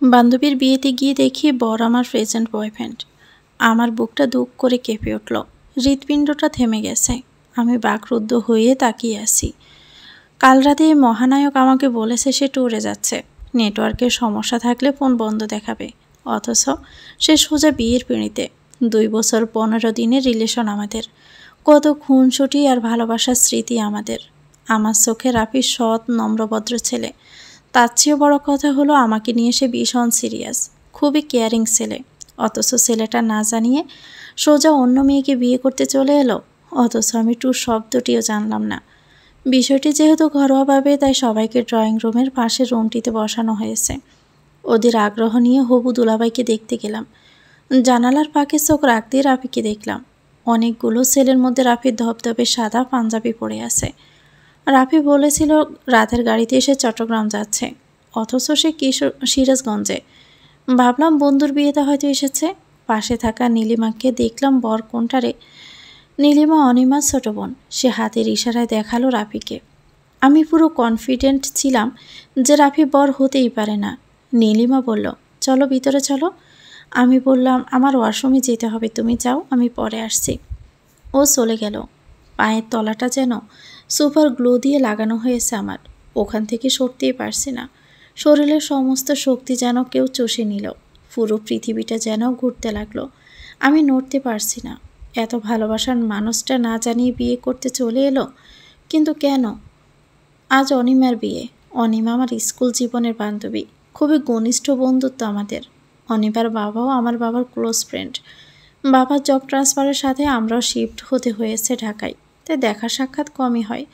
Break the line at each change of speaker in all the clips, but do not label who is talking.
বান্ধবীর বিয়েতে গিয়ে দেখি বর আমার প্রেজেন্ট বয়ফ্রেন্ড। আমার বুকটা দুঃখ করে কেঁপে উঠল। হৃৎপিণ্ডটা থেমে গেছে। আমি বাকরুদ্ধ হয়ে তাকিয়ে আছি। কাল রাতে মহানায়ক আমাকে বলেছে সে ট্যুরে যাচ্ছে, নেটওয়ার্কের সমস্যা থাকলে ফোন বন্ধ দেখাবে। অথচ সে সোজা বিয়ের পিঁড়িতে। 2 বছর 15 দিনের রিলেশন আমাদের। কত খুনসুটি আর ভালোবাসার স্মৃতি আমাদের। আমার চোখে রাফির সৎ নম্রভদ্র ছেলে। তার চেয়েও বড় কথা হলো আমাকে নিয়ে সে ভীষণ সিরিয়াস, খুবই কেয়ারিং ছেলে। অথচ ছেলেটা না জানিয়ে সোজা অন্য মেয়েকে বিয়ে করতে চলে এলো। অথচ আমি ট্যুর শব্দটিও জানলাম না। বিষয়টি যেহেতু ঘরোয়াভাবে, তাই সবাইকে ড্রয়িং রুমের পাশের রুমটিতে বসানো হয়েছে। ওদের আগ্রহ নিয়ে হবু দুলাভাইকে দেখতে গেলাম। জানালার ফাঁকে চোখ রাখতেই রাফিকে দেখলাম। অনেকগুলো ছেলের মধ্যে রাফির ধবধবে সাদা পাঞ্জাবি পরে আছে। রাফি বলেছিল রাতের গাড়িতে এসে চট্টগ্রাম যাচ্ছে, অথচ সে সিরাজগঞ্জে। ভাবলাম বন্ধুর বিয়েতে হয়তো এসেছে। পাশে থাকা নীলিমাকে দেখলাম বর কোনটারে। নীলিমা অনিমার ছোট বোন। সে হাতের ইশারায় দেখালো রাফিকে। আমি পুরো কনফিডেন্ট ছিলাম যে রাফি বর হতেই পারে না। নীলিমা বলল, চলো ভিতরে চলো। আমি বললাম, আমার ওয়াশরুমে যেতে হবে, তুমি যাও, আমি পরে আসছি। ও চলে গেল। পায়ের তলাটা যেন সুপার গ্লো দিয়ে লাগানো হয়েছে আমার। ওখান থেকে সরতেই পারছি না। শরীরের সমস্ত শক্তি যেন কেউ চষে নিল। পুরো পৃথিবীটা যেন ঘুরতে লাগলো। আমি নড়তে পারছি না। এত ভালোবাসার মানুষটা না জানিয়ে বিয়ে করতে চলে এলো। কিন্তু কেন? আজ অনিমার বিয়ে। অনিমা আমার স্কুল জীবনের বান্ধবী। খুবই ঘনিষ্ঠ বন্ধুত্ব আমাদের। অনিমার বাবাও আমার বাবার ক্লোজ ফ্রেন্ড। বাবার জব ট্রান্সফারের সাথে আমরাও শিফট হতে হয়েছে ঢাকায়, তাই দেখা সাক্ষাৎ কমই হয়,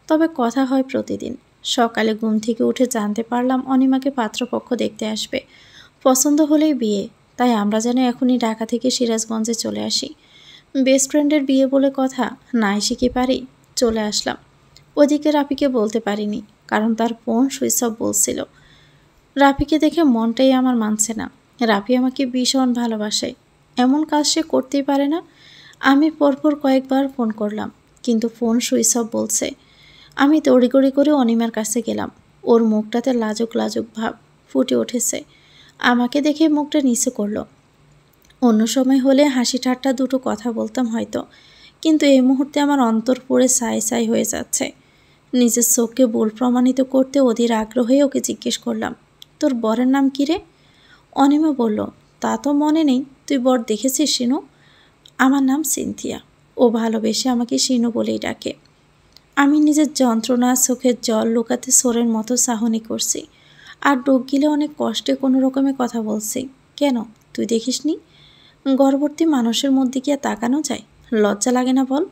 তবে কথা হয় প্রতিদিন। সকালে ঘুম থেকে উঠে জানতে পারলাম অনিমাকে পাত্রপক্ষ দেখতে আসবে। পছন্দ হলেই বিয়ে, তাই আমরা যেন এখনই ঢাকা থেকে সিরাজগঞ্জে চলে আসি। বেস্ট ফ্রেন্ডের বিয়ে বলে কথা, না এসে কি পারি? চলে আসলাম। ওদিকে রাফিকে বলতে পারিনি, কারণ তার ফোন সুইচ অফ বলছিল। রাফিকে দেখে মনটাই আমার মানছে না। রাফি আমাকে ভীষণ ভালোবাসে, এমন কাজ সে করতেই পারে না। আমি পরপর কয়েকবার ফোন করলাম, কিন্তু ফোন সুইচ অফ বলছে। আমি তড়িঘড়ি করে অনিমার কাছে গেলাম। ওর মুখটাতে লাজুক লাজুক ভাব ফুটে উঠেছে। আমাকে দেখে মুখটা নিচু করলো। অন্য সময় হলে হাসি ঠাট্টা দুটো কথা বলতাম হয়তো, কিন্তু এই মুহূর্তে আমার অন্তর পড়ে ছাই ছাই হয়ে যাচ্ছে। নিজের চোখকে ভুল প্রমাণিত করতে অধীর আগ্রহে ওকে জিজ্ঞেস করলাম, তোর বরের নাম কী রে? অনিমা বলল, তা তো মনে নেই, তুই বর দেখেছিস শিনু? আমার নাম সিনথিয়া। ও ভালোবেসে আমাকে শিনু বলেই ডাকে। আমি নিজের যন্ত্রণা, চোখের জল লুকাতে সোরের মতো চাহনি করছি, আর ডোক গিলে অনেক কষ্টে কোনো রকমে কথা বলছি। কেন, তুই দেখিসনি? গর্ভবতী মানুষের মধ্যে কি আর তাকানো যায়? লজ্জা লাগে না বল?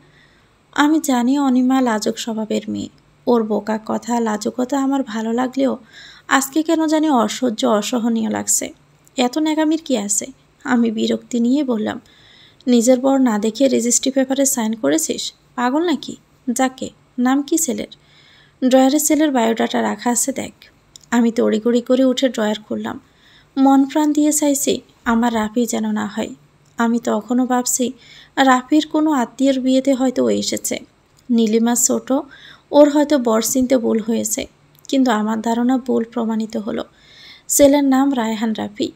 আমি জানি অনিমা লাজুক স্বভাবের মেয়ে। ওর বোকা কথা, লাজুকতা আমার ভালো লাগলেও আজকে কেন জানি অসহ্য, অসহনীয় লাগছে। এত ন্যাকামির কি আছে? আমি বিরক্তি নিয়ে বললাম, নিজের বর না দেখে রেজিস্ট্রি পেপারে সাইন করেছিস? পাগল নাকি? যাকে, নাম কি ছেলের? ড্রয়ারে ছেলের বায়োডাটা রাখা আছে, দেখ। আমি তড়িঘড়ি করে উঠে ড্রয়ার খুললাম। মন প্রাণ দিয়ে চাইছি আমার রাফি যেন না হয়। আমি তখনও ভাবছি রাফির কোনো আত্মীয়ের বিয়েতে হয়তো ও এসেছে। নীলিমা ছোট, ওর হয়তো বর চিনতে ভুল হয়েছে, কিন্তু আমার ধারণা ভুল প্রমাণিত হলো। ছেলের নাম রায়হান রাফি,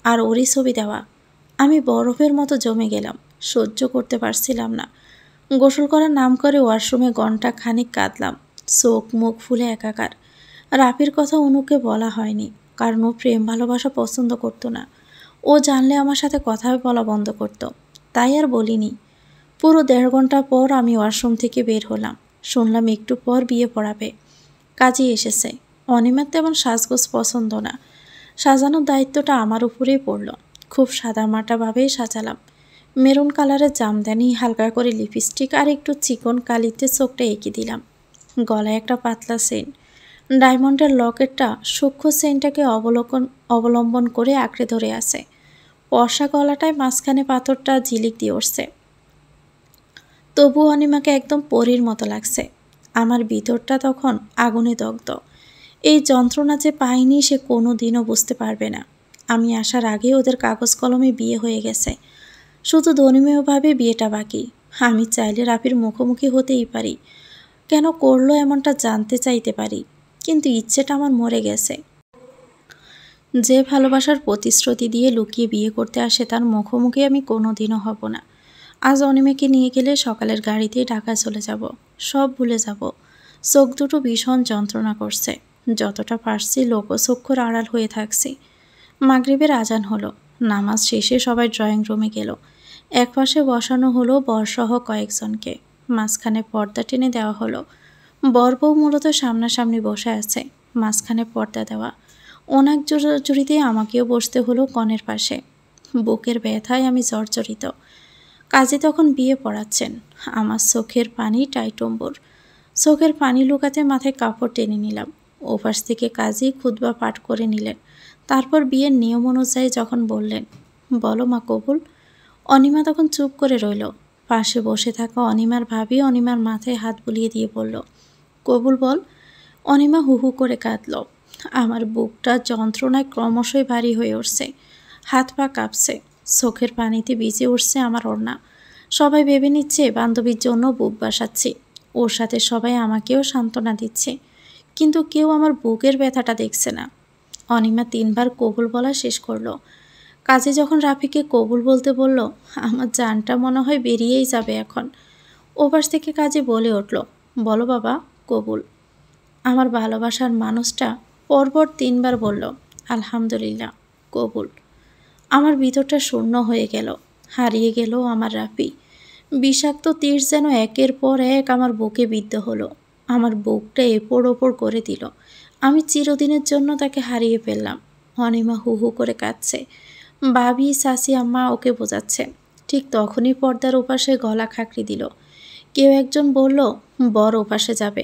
আর ওরই ছবি দেওয়া। আমি বরফের মতো জমে গেলাম, সহ্য করতে পারছিলাম না। গোসল করার নাম করে ওয়াশরুমে ঘন্টা খানিক কাঁদলাম, চোখ মুখ ফুলে একাকার। রাফির কথা অনুকে বলা হয়নি, কারণ ও প্রেম ভালোবাসা পছন্দ করতো না। ও জানলে আমার সাথে কথা বলা বন্ধ করত, তাই আর বলিনি। পুরো 1.5 ঘন্টা পর আমি ওয়াশরুম থেকে বের হলাম। শুনলাম একটু পর বিয়ে পড়াবে, কাজে এসেছে। অনিমার তেমন সাজগোজ পছন্দ না, সাজানোর দায়িত্বটা আমার উপরেই পড়ল। খুব সাদামাটাভাবেই সাজালাম। মেরুন কালারের জামদানি, হালকা করে লিপস্টিক আর একটু চিকন কালিতে চোখটা এঁকে দিলাম। গলায় একটা পাতলা চেইন, ডায়মন্ডের লকেটটা সূক্ষ্ম চেইনটাকে অবলম্বন করে আঁকড়ে ধরে আছে। পর্সা গলাটায় মাঝখানে পাথরটা ঝিলিক দিয়ে উঠছে। তবু অনিমাকে একদম পরীর মতো লাগছে। আমার ভিতরটা তখন আগুনে দগ্ধ। এই যন্ত্রণা যে পাইনি সে কোনো দিনও বুঝতে পারবে না। আমি আসার আগেই ওদের কাগজ কলমে বিয়ে হয়ে গেছে, শুধু ধর্মীয়ভাবে বিয়েটা বাকি। আমি চাইলে রাফির মুখোমুখি হতেই পারি, কেন করলো এমনটা জানতে চাইতে পারি, কিন্তু ইচ্ছেটা আমার মরে গেছে। যে ভালোবাসার প্রতিশ্রুতি দিয়ে লুকিয়ে বিয়ে করতে আসে তার মুখোমুখি আমি কোনোদিনও হব না। আজ অনিমাকে নিয়ে গেলে সকালের গাড়িতেই ঢাকায় চলে যাব, সব ভুলে যাব। চোখ দুটো ভীষণ যন্ত্রণা করছে, যতটা পারছি লোকচক্ষুর আড়াল হয়ে থাকছি। মাগরিবের আজান হলো, নামাজ শেষে সবাই ড্রয়িং রুমে গেল। একপাশে বসানো হলো বরসহ কয়েকজনকে, মাঝখানে পর্দা টেনে দেওয়া হলো। বর বউ মূলত সামনাসামনি বসে আছে, মাঝখানে পর্দা দেওয়া। অনেক জোরাজুরিতে আমাকেও বসতে হলো কনের পাশে। বুকের ব্যথায় আমি জর্জরিত। কাজী তখন বিয়ে পড়াচ্ছেন, আমার চোখের পানি টাইটম্বুর। চোখের পানি লুকাতে মাথায় কাপড় টেনে নিলাম। ওপাশ থেকে কাজী খুতবা পাঠ করে নিলেন। তারপর বিয়ের নিয়ম অনুযায়ী যখন বললেন, বলো মা কবুল। অনিমা তখন চুপ করে রইল। পাশে বসে থাকা অনিমার ভাবি অনিমার মাথায় হাত বুলিয়ে দিয়ে বলল, কবুল বল। অনিমা হু হু করে কাঁদল। আমার বুকটা যন্ত্রণায় ক্রমশই ভারী হয়ে উঠছে, হাত পা কাঁপছে, চোখের পানিতে ভিজে উঠছে আমার ওড়না। সবাই ভেবে নিচ্ছে বান্ধবীর জন্য বুক বাসাচ্ছি, ওর সাথে সবাই আমাকেও সান্ত্বনা দিচ্ছে, কিন্তু কেউ আমার বুকের ব্যথাটা দেখছে না। অনিমা 3 বার কবুল বলা শেষ করলো। কাজে যখন রাফিকে কবুল বলতে বলল, আমার জানটা মনে হয় বেরিয়েই যাবে এখন। ওপাশ থেকে কাজে বলে উঠল, বলো বাবা কবুল। আমার ভালোবাসার মানুষটা পরপর 3 বার বলল, আলহামদুলিল্লাহ কবুল। আমার ভিতরটা শূন্য হয়ে গেল, হারিয়ে গেল আমার রাফি। বিষাক্ত তীর যেন একের পর এক আমার বুকে বিদ্ধ হলো, আমার বুকটা এপড় ওপড় করে দিল। আমি চিরদিনের জন্য তাকে হারিয়ে ফেললাম। অনিমা হু হু করে কাঁদছে, ভাবি শাশি আম্মা ওকে বোঝাচ্ছে। ঠিক তখনই পর্দার ওপাশে গলা খাকড়ি দিল। কেউ একজন বলল, বর ওপাশে যাবে।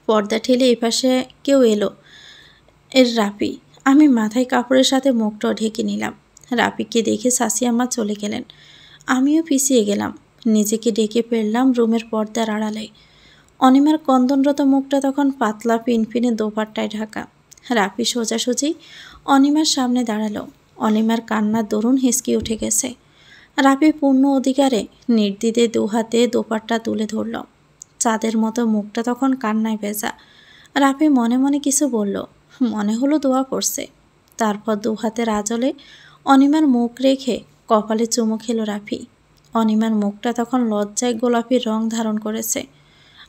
পর্দা ঠেলে এপাশে কেউ এলো, এর রাফি। আমি মাথায় কাপড়ের সাথে মুখটা ঢেকে নিলাম। রাফিকে দেখে শাশি আম্মা চলে গেলেন, আমিও পিছিয়ে গেলাম। নিজেকে ডেকে ফেললাম রুমের পর্দার আড়ালে। অনিমার কন্দনরত মুখটা তখন পাতলা পিনপিনে দোপাট্টায় ঢাকা। রাফি সোজাসুজি অনিমার সামনে দাঁড়ালো। অনিমার কান্নার দরুন হেসকে উঠে গেছে। রাফি পূর্ণ অধিকারে নির্দ্বিধে দুহাতে দোপাট্টা তুলে ধরল। চাঁদের মতো মুখটা তখন কান্নায় ভেজা। রাফি মনে মনে কিছু বলল, মনে হলো দোয়া পড়ছে। তারপর দুহাতের আঁচলে অনিমার মুখ রেখে কপালে চুমু খেলো রাফি। অনিমার মুখটা তখন লজ্জায় গোলাপি রং ধারণ করেছে,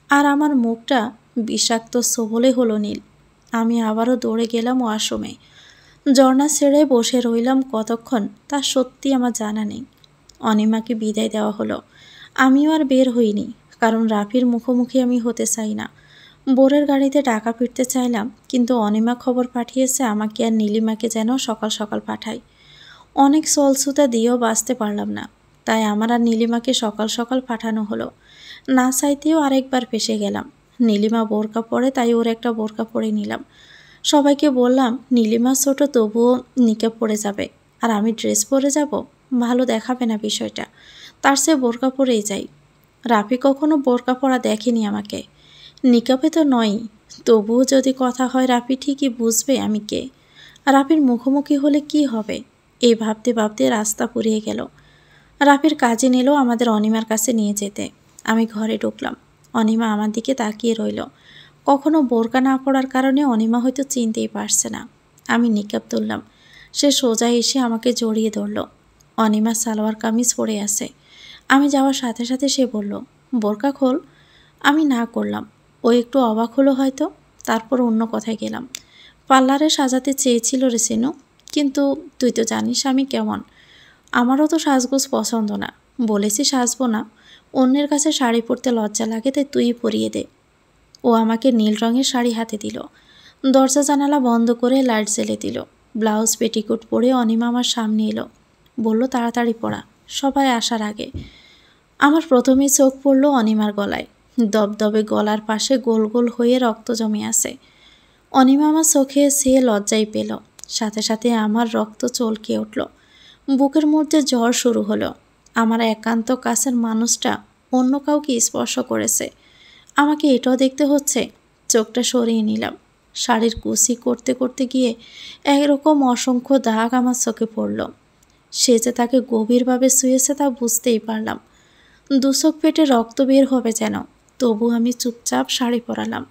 আর আমার মুখটা বিষাক্ত সবলে হলো নীল। আমি আবারও দৌড়ে গেলাম ওয়াশরুমে। ঝর্ণা ছেড়ে বসে রইলাম কতক্ষণ তা সত্যি আমার জানা নেই। অনিমাকে বিদায় দেওয়া হলো। আমিও আর বের হইনি, কারণ রাফির মুখোমুখি আমি হতে চাই না। বোরের গাড়িতে ঢাকা ফিরতে চাইলাম, কিন্তু অনিমা খবর পাঠিয়েছে আমাকে আর নীলিমাকে যেন সকাল সকাল পাঠাই। অনেক সলসুতা দিয়েও বাঁচতে পারলাম না, তাই আমার আর নীলিমাকে সকাল সকাল পাঠানো হলো। না চাইতেও আরেকবার ফেসে গেলাম। নীলিমা বোরকা পরে, তাই ওর একটা বোরকা পরে নিলাম। সবাইকে বললাম, নীলিমা ছোট তবুও নিকাব পরে যাবে, আর আমি ড্রেস পরে যাব, ভালো দেখাবে না বিষয়টা, তার চেয়ে বোরকা পরেই যাই। রাফি কখনো বোরকা পরা দেখেনি আমাকে, নিকাবে তো নয়ই, তবুও যদি কথা হয় রাফি ঠিকই বুঝবে আমি কে। রাফির মুখোমুখি হলে কি হবে, এই ভাবতে ভাবতে রাস্তা ফুরিয়ে গেল। রাফির কাজে নিল আমাদের অনিমার কাছে নিয়ে যেতে। আমি ঘরে ঢুকলাম। অনিমা আমার দিকে তাকিয়ে রইল। কখনো বোরকা না পড়ার কারণে অনিমা হয়তো চিনতেই পারছে না। আমি নিকাব তুললাম। সে সোজা এসে আমাকে জড়িয়ে ধরল। অনিমা সালোয়ার কামিজ পরে আছে। আমি যাওয়ার সাথে সাথে সে বলল, বোরকা খোল। আমি না করলাম। ও একটু অবাক হলো হয়তো, তারপর অন্য কথায় গেলাম। পার্লারে সাজাতে চেয়েছিল রে সিনু, কিন্তু তুই তো জানিস আমি কেমন। আমারও তো সাজগোজ পছন্দ না, বলেছি সাজবো না। অন্যের কাছে শাড়ি পরতে লজ্জা লাগে, তাই তুই পরিয়ে দে। ও আমাকে নীল রঙের শাড়ি হাতে দিল। দরজা জানালা বন্ধ করে লাইট জ্বেলে দিল। ব্লাউজ পেটিকোট পরে অনিমা আমার সামনে এলো। বলল, তাড়াতাড়ি পড়া, সবাই আসার আগে। আমার প্রথমেই চোখ পড়ল অনিমার গলায়। দবদবে গলার পাশে গোল গোল হয়ে রক্ত জমে আছে। অনিমা আমার চোখে সে লজ্জাই পেল, সাথে সাথে আমার রক্ত চলকে উঠল। বুকের মধ্যে জ্বর শুরু হলো। আমার একান্ত কাছের মানুষটা অন্য কাউকে স্পর্শ করেছে, আমাকে এটাও দেখতে হচ্ছে। চোখটা সরিয়ে নিলাম। শাড়ির কুচি করতে করতে গিয়ে একরকম অসংখ্য দাগ আমার চোখে পড়ল। সে যে তাকে গভীরভাবে শুয়েছে তা বুঝতেই পারলাম। দুচোখ পেটে রক্ত বের হবে যেন, তবু আমি চুপচাপ শাড়ি পরালাম।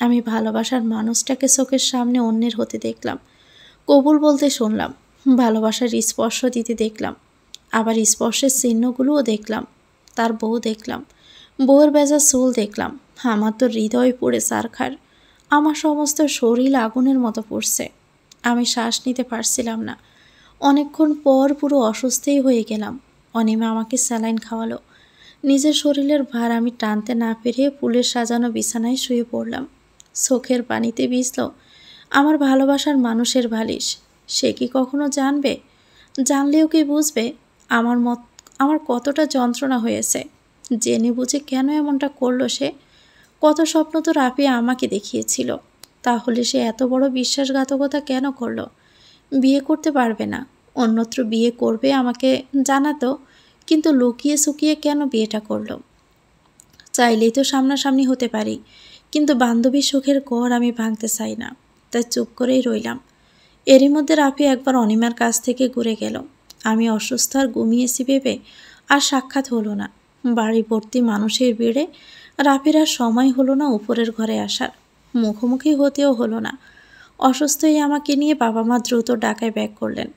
আমি ভালোবাসার মানুষটাকে চোখের সামনে অন্যের হতে দেখলাম। কবুল বলতে শুনলাম, ভালোবাসার স্পর্শ দিতে দেখলাম, আবার স্পর্শের চিহ্নগুলোও দেখলাম। তার বউ দেখলাম, বউয়ের বেজা চুল দেখলাম। আমার তো হৃদয় পুড়ে ছারখার। আমার সমস্ত শরীর আগুনের মতো পড়ছে। আমি শ্বাস নিতে পারছিলাম না। অনেকক্ষণ পর পুরো অসুস্থই হয়ে গেলাম। অনিমা আমাকে স্যালাইন খাওয়ালো। নিজের শরীরের ভার আমি টানতে না পেরে পুলের সাজানো বিছানায় শুয়ে পড়লাম। চোখের পানিতে ভিজল আমার ভালোবাসার মানুষের বালিশ। সে কি কখনো জানবে? জানলেও কি বুঝবে আমার কতটা যন্ত্রণা হয়েছে? জেনে বুঝে কেন এমনটা করলো সে? কত স্বপ্ন তো রাফিয়া আমাকে দেখিয়েছিল। তাহলে সে এত বড় বিশ্বাসঘাতকতা কেন করলো? বিয়ে করতে পারবে না, অন্যত্র বিয়ে করবে আমাকে জানাতো, কিন্তু লুকিয়ে সুকিয়ে কেন বিয়েটা করলো? চাইলেই তো সামনাসামনি হতে পারি, কিন্তু বান্ধবীর সুখের ঘর আমি ভাঙতে চাই না, তাই চুপ করেই রইলাম। এরই মধ্যে রাফি একবার অনিমার কাছ থেকে ঘুরে গেল। আমি অসুস্থ আর ঘুমিয়েছি ভেবে আর সাক্ষাৎ হলো না। বাড়ি ভর্তি মানুষের ভিড়ে রাফির আর সময় হলো না উপরের ঘরে আসার। মুখোমুখি হতেও হলো না। অসুস্থই আমাকে নিয়ে বাবা মা দ্রুত ঢাকায় ব্যাক করলেন।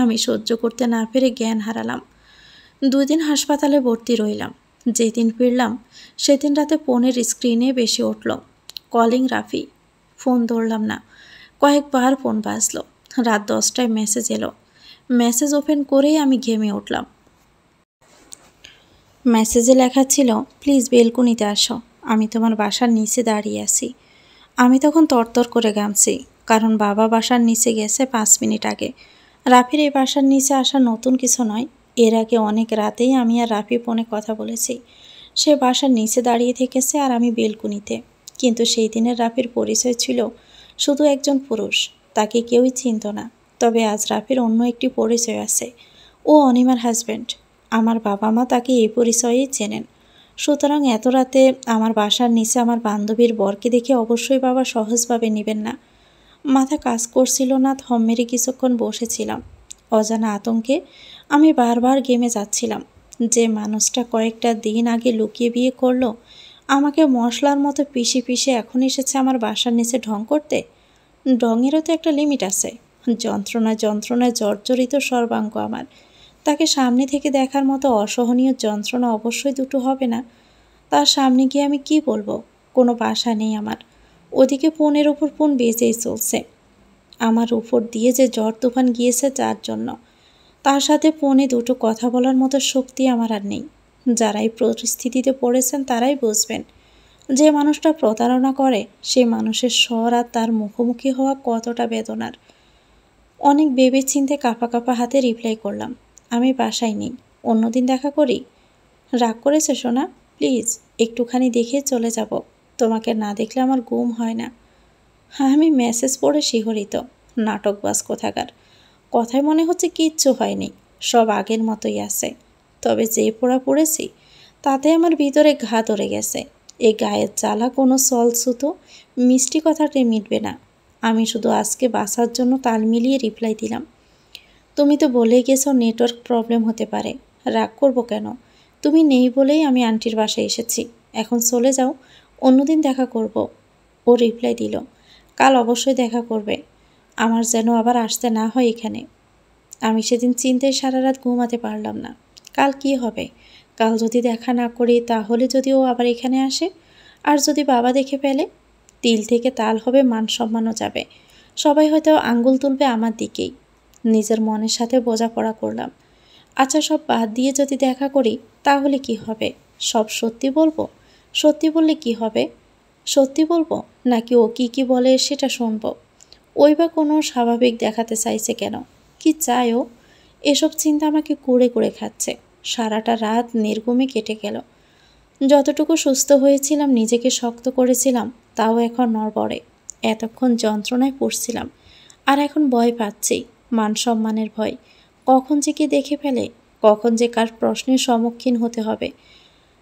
আমি সহ্য করতে না পেরে জ্ঞান হারালাম। 2 দিন হাসপাতালে ভর্তি রইলাম। যেদিন ফিরলাম সেদিন রাতে ফোনের স্ক্রিনে বেশি উঠল কলিং রাফি। ফোন ধরলাম না। কয়েকবার ফোন বাজলো। রাত 10টায় মেসেজ এলো। মেসেজ ওপেন করেই আমি ঘেমে উঠলাম। মেসেজে লেখা ছিল, প্লিজ বেলকুনিতে আসো, আমি তোমার বাসার নিচে দাঁড়িয়ে আছি। আমি তখন তরতর করে ঘামছি, কারণ বাবা বাসার নিচে গেছে 5 মিনিট আগে। রাফির এই বাসার নিচে আসা নতুন কিছু নয়। এর আগে অনেক রাতেই আমি আর রাফি ফোনে কথা বলেছি। সে বাসার নিচে দাঁড়িয়ে থেকেছে আর আমি বেলকুনিতে। কিন্তু সেই দিনের রাফির পরিচয় ছিল শুধু একজন পুরুষ। তাকে কেউই চিনত না। তবে আজ রাফির অন্য একটি পরিচয় আছে। ও অনিমার হাজব্যান্ড। আমার বাবা মা তাকে এই পরিচয়েই চেনেন। সুতরাং এত রাতে আমার বাসার নিচে আমার বান্ধবীর বরকে দেখে অবশ্যই বাবা সহজভাবে নেবেন না। মাথা কাজ করছিল না, থম মেরে কিছুক্ষণ বসেছিলাম। অজানা আতঙ্কে আমি বারবার গেমে যাচ্ছিলাম। যে মানুষটা কয়েকটা দিন আগে লুকিয়ে বিয়ে করলো, আমাকে মশলার মতো পিষে পিষে এখন এসেছে আমার বাসার নিচে ঢং করতে। ঢঙেরও তো একটা লিমিট আছে। যন্ত্রণায় যন্ত্রণায় জর্জরিত সর্বাঙ্গ আমার। তাকে সামনে থেকে দেখার মতো অসহনীয় যন্ত্রণা অবশ্যই দুটো হবে না। তার সামনে গিয়ে আমি কি বলবো? কোনো ভাষা নেই আমার। ওদিকে ফোনের ওপর ফোন বেজেই চলছে। আমার উপর দিয়ে যে ঝড় তুফান গিয়েছে যার জন্য। তার সাথে ফোনে দুটো কথা বলার মতো শক্তি আমার আর নেই। যারা এই পরিস্থিতিতে পড়েছেন তারাই বুঝবেন। যে মানুষটা প্রতারণা করে সে মানুষের স্বর আর তার মুখোমুখি হওয়া কতটা বেদনার। অনেক ভেবে চিন্তে কাঁপা কাঁপা হাতে রিপ্লাই করলাম, আমি বাসায় নেই, অন্যদিন দেখা করি। রাগ করেছে সোনা? প্লিজ একটুখানি দেখে চলে যাব। তোমাকে না দেখলে আমার ঘুম হয় না। হ্যাঁ, আমি মেসেজ পড়ে শিহরিত। নাটকবাজ কোথাকার। কথায় মনে হচ্ছে কিচ্ছু হয়নি, সব আগের মতোই আছে। তবে যে পোড়া পড়েছি তাতে আমার ভিতরে ঘা ধরে গেছে। এই গায়ের জ্বালা কোনো সলসুতো মিষ্টি কথাতে মিটবে না। আমি শুধু আজকে বাসার জন্য তাল মিলিয়ে রিপ্লাই দিলাম, তুমি তো বলেই গেছো নেটওয়ার্ক প্রবলেম হতে পারে। রাগ করবো কেন? তুমি নেই বলেই আমি আন্টির বাসায় এসেছি। এখন চলে যাও, অন্যদিন দেখা করব। ও রিপ্লাই দিল, কাল অবশ্যই দেখা করবে। আমার যেন আবার আসতে না হয় এখানে। আমি সেদিন চিন্তায় সারা রাত ঘুমাতে পারলাম না। কাল কি হবে? কাল যদি দেখা না করি তাহলে যদি ও আবার এখানে আসে, আর যদি বাবা দেখে ফেলে, তিল থেকে তাল হবে, মান সম্মানও যাবে। সবাই হয়তো আঙ্গুল তুলবে আমার দিকেই। নিজের মনের সাথে বোঝাপড়া করলাম। আচ্ছা, সব বাদ দিয়ে যদি দেখা করি তাহলে কি হবে? সব সত্যি বলবো? সত্যি বললে কি হবে? সত্যি বলবো নাকি ও কি বলে সেটা শুনবো? ওই বা কোনো স্বাভাবিক দেখাতে চাইছে কেন? কি চায় ও? এসব চিন্তা আমাকে কুড়ে কুড়ে খাচ্ছে। সারাটা রাত নির্ঘুমে কেটে গেল। যতটুকু সুস্থ হয়েছিলাম, নিজেকে শক্ত করেছিলাম, তাও এখন নড়বড়ে। এতক্ষণ যন্ত্রণায় পড়ছিলাম, আর এখন ভয় পাচ্ছি। মান সম্মানের ভয়। কখন যে কে দেখে ফেলে, কখন যে কার প্রশ্নের সম্মুখীন হতে হবে।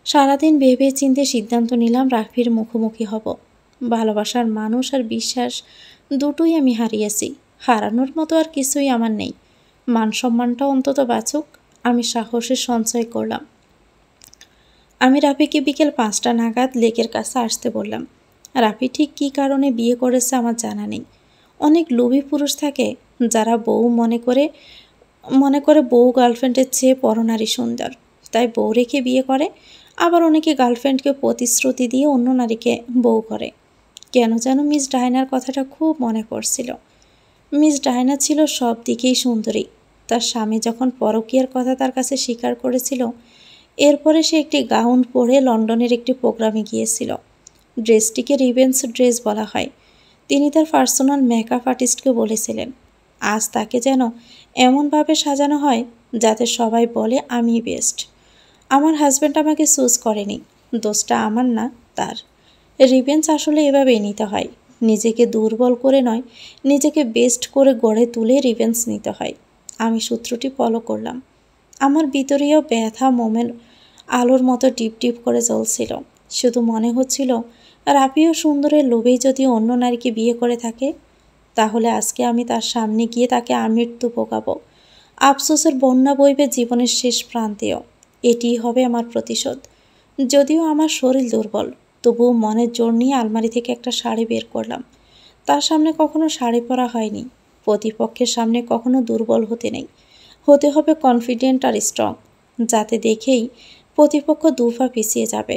সারাদিন ভেবে চিন্তে সিদ্ধান্ত নিলাম রাফির মুখোমুখি হব। ভালোবাসার মানুষ আর বিশ্বাস দুটোই আমি হারিয়েছি। হারানোর মতো আর কিছুই আমার নেই। মান সম্মানটা অন্তত বাঁচুক। আমি সাহসের সঞ্চয় করলাম। আমি রাফিকে বিকেল 5টা নাগাদ লেকের কাছে আসতে বললাম। রাফি ঠিক কী কারণে বিয়ে করেছে আমার জানা নেই। অনেক লোভী পুরুষ থাকে যারা বউ মনে করে বউ গার্লফ্রেন্ডের চেয়ে পরনারী সুন্দর, তাই বউ রেখে বিয়ে করে। আবার অনেকে গার্লফ্রেন্ডকে প্রতিশ্রুতি দিয়ে অন্য নারীকে বউ করে। কেন যেন মিস ডায়নার কথাটা খুব মনে পড়ছিল। মিস ডায়না ছিল সব দিকেই সুন্দরী। তার স্বামী যখন পরকীয়ার কথা তার কাছে স্বীকার করেছিল, এরপরে সে একটি গাউন পরে লন্ডনের একটি প্রোগ্রামে গিয়েছিল। ড্রেসটিকে রিভেন্স ড্রেস বলা হয়। তিনি তার পার্সোনাল মেকআপ আর্টিস্টকে বলেছিলেন, আজ তাকে যেন এমনভাবে সাজানো হয় যাতে সবাই বলে আমি বেস্ট। আমার হাজব্যান্ড আমাকে চুজ করেনি, দোষটা আমার না, তার। রিভেঞ্জ আসলে এভাবেই নিতে হয়। নিজেকে দুর্বল করে নয়, নিজেকে বেস্ট করে গড়ে তুলে রিভেঞ্জ নিতে হয়। আমি সূত্রটি ফলো করলাম। আমার ভিতরেও ব্যথা মোমের আলোর মতো টিপ টিপ করে জ্বলছিল। শুধু মনে হচ্ছিল, রাফিও সুন্দরের লোভেই যদি অন্য নারীকে বিয়ে করে থাকে, তাহলে আজকে আমি তার সামনে গিয়ে তাকে আমৃত্যু পোকাবো। আফসোসের বন্যা বইবে জীবনের শেষ প্রান্তেও। এটিই হবে আমার প্রতিশোধ। যদিও আমার শরীর দুর্বল, তবুও মনের জোর নিয়ে আলমারি থেকে একটা শাড়ি বের করলাম। তার সামনে কখনো শাড়ি পরা হয়নি। প্রতিপক্ষের সামনে কখনো দুর্বল হতে নেই, হতে হবে কনফিডেন্ট আর স্ট্রং, যাতে দেখেই প্রতিপক্ষ দুপা পিছিয়ে যাবে।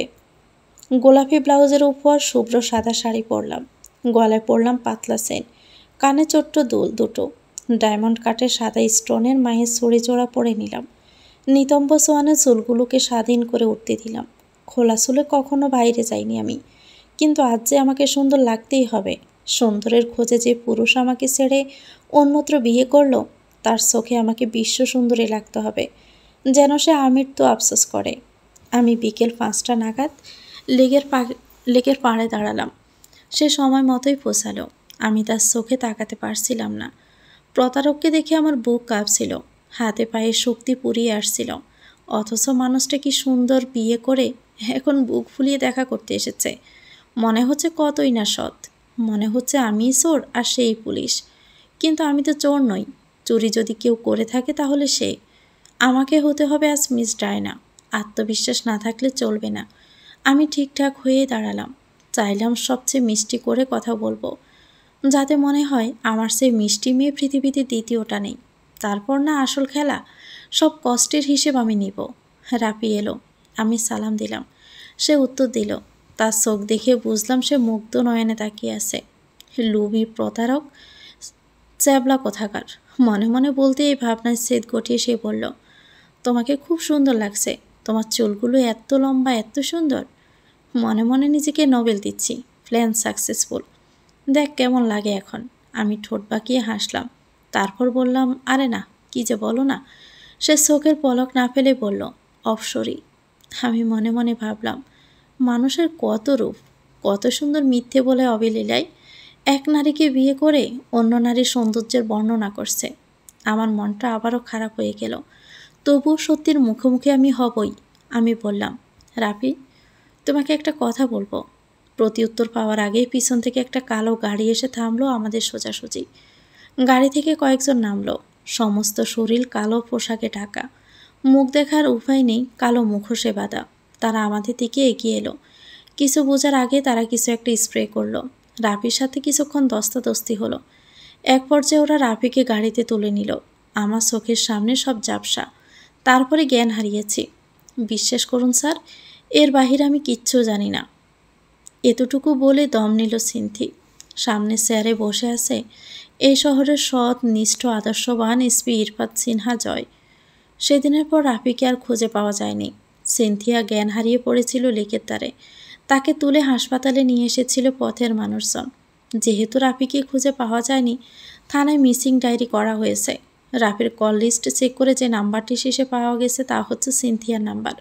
গোলাপি ব্লাউজের উপর শুভ্র সাদা শাড়ি পরলাম। গলায় পরলাম পাতলা চেন, কানে ছোট্ট দুল দুটো, ডায়মন্ড কাটের সাদা স্টোনের মায়ের ছড়ি জোড়া পরে নিলাম। নিতম্ব সোয়ানের চুলগুলোকে স্বাধীন করে উঠতে দিলাম। খোলা চুলে কখনো বাইরে যাইনি আমি, কিন্তু আজ যে আমাকে সুন্দর লাগতেই হবে। সুন্দরের খোঁজে যে পুরুষ আমাকে ছেড়ে অন্যত্র বিয়ে করলো, তার চোখে আমাকে বিশ্ব সুন্দরী লাগতে হবে, যেন সে আমৃত্যু আফসোস করে। আমি বিকেল 5টা নাগাদ লেকের পাড়ে দাঁড়ালাম। সে সময় মতোই পৌঁছালো। আমি তার চোখে তাকাতে পারছিলাম না। প্রতারককে দেখে আমার বুক কাঁপছিল, হাতে পায়ে শক্তি পুরিয়ে আসছিল। অথচ মানুষটা কি সুন্দর, বিয়ে করে এখন বুক ফুলিয়ে দেখা করতে এসেছে। মনে হচ্ছে কতই না সৎ। মনে হচ্ছে আমিই চোর আর সেই পুলিশ। কিন্তু আমি তো চোর নই। চুরি যদি কেউ করে থাকে তাহলে সে। আমাকে হতে হবে আজ মিস ডায়না। আত্মবিশ্বাস না থাকলে চলবে না। আমি ঠিকঠাক হয়ে দাঁড়ালাম। চাইলাম সবচেয়ে মিষ্টি করে কথা বলবো, যাতে মনে হয় আমার সেই মিষ্টি মেয়ে পৃথিবীতে দ্বিতীয়টা নেই। তারপর না আসল খেলা, সব কষ্টের হিসেব আমি নিব। রাফি এলো। আমি সালাম দিলাম। সে উত্তর দিল। তার চোখ দেখে বুঝলাম সে মুগ্ধ নয়নে তাকিয়ে আছে। লুবি প্রতারক, চ্যাবলা কোথাকার। মনে মনে বলতে এই ভাবনায় ছেদ গটিয়ে সে বলল, তোমাকে খুব সুন্দর লাগছে। তোমার চুলগুলো এত লম্বা, এত সুন্দর। মনে মনে নিজেকে নোবেল দিচ্ছি, প্ল্যান সাকসেসফুল। দেখ কেমন লাগে এখন। আমি ঠোঁট বাঁকিয়ে হাসলাম। তারপর বললাম, আরে না, কি যে বলো না। সে চোখের পলক না ফেলে বলল, অপসরি। আমি মনে মনে ভাবলাম, মানুষের কত রূপ, কত সুন্দর মিথ্যে বলে অবলীলায় এক নারীকে বিয়ে করে অন্য নারীর সৌন্দর্যের বর্ণনা করছে। আমার মনটা আবারও খারাপ হয়ে গেল। তবুও সত্যির মুখোমুখি আমি হবই। আমি বললাম, রাফি, তোমাকে একটা কথা বলবো। প্রতি উত্তর পাওয়ার আগেই পিছন থেকে একটা কালো গাড়ি এসে থামলো আমাদের সোজাসুজি। গাড়ি থেকে কয়েকজন নামলো। সমস্ত শরীর কালো পোশাকে ঢাকা, মুখ দেখার উপায় নেই, কালো মুখোশে বাঁধা। তারা আমাদের দিকে এগিয়ে এলো। কিছু বোঝার আগে তারা কিছু একটা স্প্রে করলো। রাফির সাথে কিছুক্ষণ দস্তাদস্তি হলো। এক পর্যায়ে ওরা রাফিকে গাড়িতে তুলে নিল। আমার চোখের সামনে সব ঝাপসা। তারপরে জ্ঞান হারিয়েছি। বিশ্বাস করুন স্যার, এর বাহিরে আমি কিচ্ছু জানি না। এতটুকু বলে দম নিল সিনথি। সামনে চেয়ারে বসে আছে এই শহরের সৎ, নিষ্ঠ, আদর্শবান এসপি ইরফাত সিনহা জয়। সেদিনের পর রাফিকে আর খুঁজে পাওয়া যায়নি। সিনথিয়া জ্ঞান হারিয়ে পড়েছিল লেকের ধারে। তাকে তুলে হাসপাতালে নিয়ে এসেছিল পথের মানুষজন। যেহেতু রাফিকে খুঁজে পাওয়া যায়নি, থানায় মিসিং ডায়েরি করা হয়েছে। রাফির কল লিস্ট চেক করে যে নাম্বারটি শেষে পাওয়া গেছে তা হচ্ছে সিনথিয়ার নাম্বার।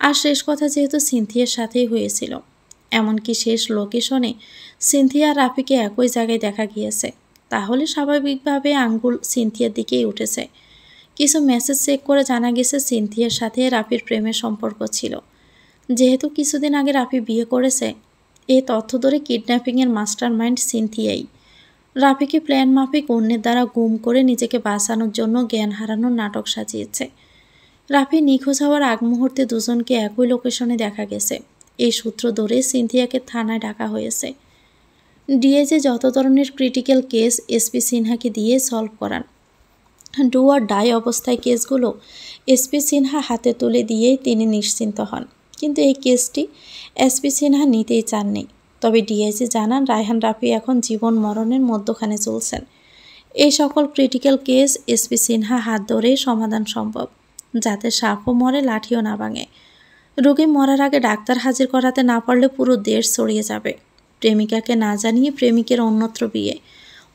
আর শেষ কথা যেহেতু সিনথিয়ার সাথেই হয়েছিল, এমনকি শেষ লোকেশনে সিনথিয়া আর রাফিকে একই জায়গায় দেখা গিয়েছে, তাহলে স্বাভাবিকভাবে আঙ্গুল সিনথিয়ার দিকেই উঠেছে। কিছু মেসেজ চেক করে জানা গেছে সিনথিয়ার সাথে রাফির প্রেমের সম্পর্ক ছিল। যেহেতু কিছুদিন আগে রাফি বিয়ে করেছে, এই তথ্য ধরে কিডন্যাপিংয়ের মাস্টার মাইন্ড সিনথিয়াই। রাফিকে প্ল্যান মাফিক অন্যের দ্বারা গুম করে নিজেকে বাঁচানোর জন্য জ্ঞান হারানোর নাটক সাজিয়েছে। রাফি নিখোঁজ হওয়ার আগ মুহূর্তে দুজনকে একই লোকেশনে দেখা গেছে। এই সূত্র ধরে সিনথিয়াকে থানায় ডাকা হয়েছে। ডিএজে যত ধরনের ক্রিটিক্যাল কেস এসপি সিনহাকে দিয়ে সলভ করান। ডু আর ডাই অবস্থায় কেসগুলো এসপি সিনহা হাতে তুলে দিয়েই তিনি নিশ্চিন্ত হন। কিন্তু এই কেসটি এসপি সিনহা নিতেই চাননি। তবে ডিআইজি জানান রায়হান রাফি এখন জীবন মরণের মধ্যখানে চলছেন। এই সকল ক্রিটিক্যাল কেস এসপি সিনহা হাত ধরেই সমাধান সম্ভব, যাতে সাপও মরে লাঠিও না ভাঙে। রোগী মরার আগে ডাক্তার হাজির করাতে না পারলে পুরো দেশ ছড়িয়ে যাবে। প্রেমিকাকে না জানিয়ে প্রেমিকের অন্যত্র বিয়ে,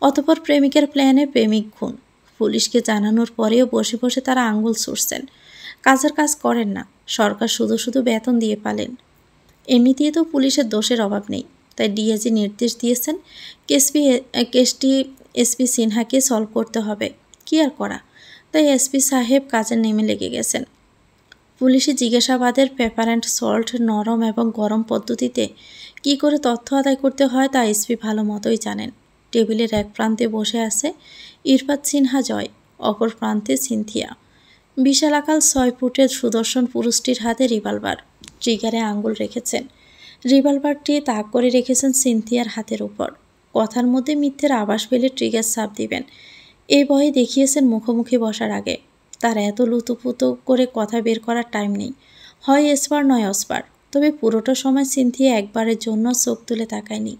অতঃপর প্রেমিকের প্ল্যানে প্রেমিক খুন। পুলিশকে জানানোর পরেও বসে বসে তারা আঙ্গুল ছুঁড়ছেন, কাজের কাজ করেন না। সরকার শুধু শুধু বেতন দিয়ে পালেন। এমনিতেই তো পুলিশের দোষের অভাব নেই। তাই ডিআইজি নির্দেশ দিয়েছেন কেসটি এসপি সিনহাকে সলভ করতে হবে। কি আর করা, তাই এসপি সাহেব কাজে নেমে লেগে গেছেন। পুলিশি জিজ্ঞাসাবাদের পেপার অ্যান্ড সল্ট নরম এবং গরম পদ্ধতিতে কি করে তথ্য আদায় করতে হয় তা এসপি ভালো মতোই জানেন। টেবিলের এক প্রান্তে বসে আছে ইরফাত সিনহা জয়, অপর প্রান্তে সিনথিয়া। বিশালাকাল 6 ফুটের সুদর্শন পুরুষটির হাতে রিভলভার, ট্রিগারে আঙ্গুল রেখেছেন। রিভলভারটি তাক করে রেখেছেন সিনথিয়ার হাতের উপর। কথার মধ্যে মিথ্যের আভাস পেলে ট্রিগার চাপ দিবেন, এই ভয়ে দেখিয়েছেন মুখোমুখি বসার আগে। তার এত লুতুপুতু করে কথা বের করার টাইম নেই, হয় এসপার নয় অসপার। তবে পুরোটা সময় সিনথিয়া একবারের জন্য চোখ তুলে তাকায়নি।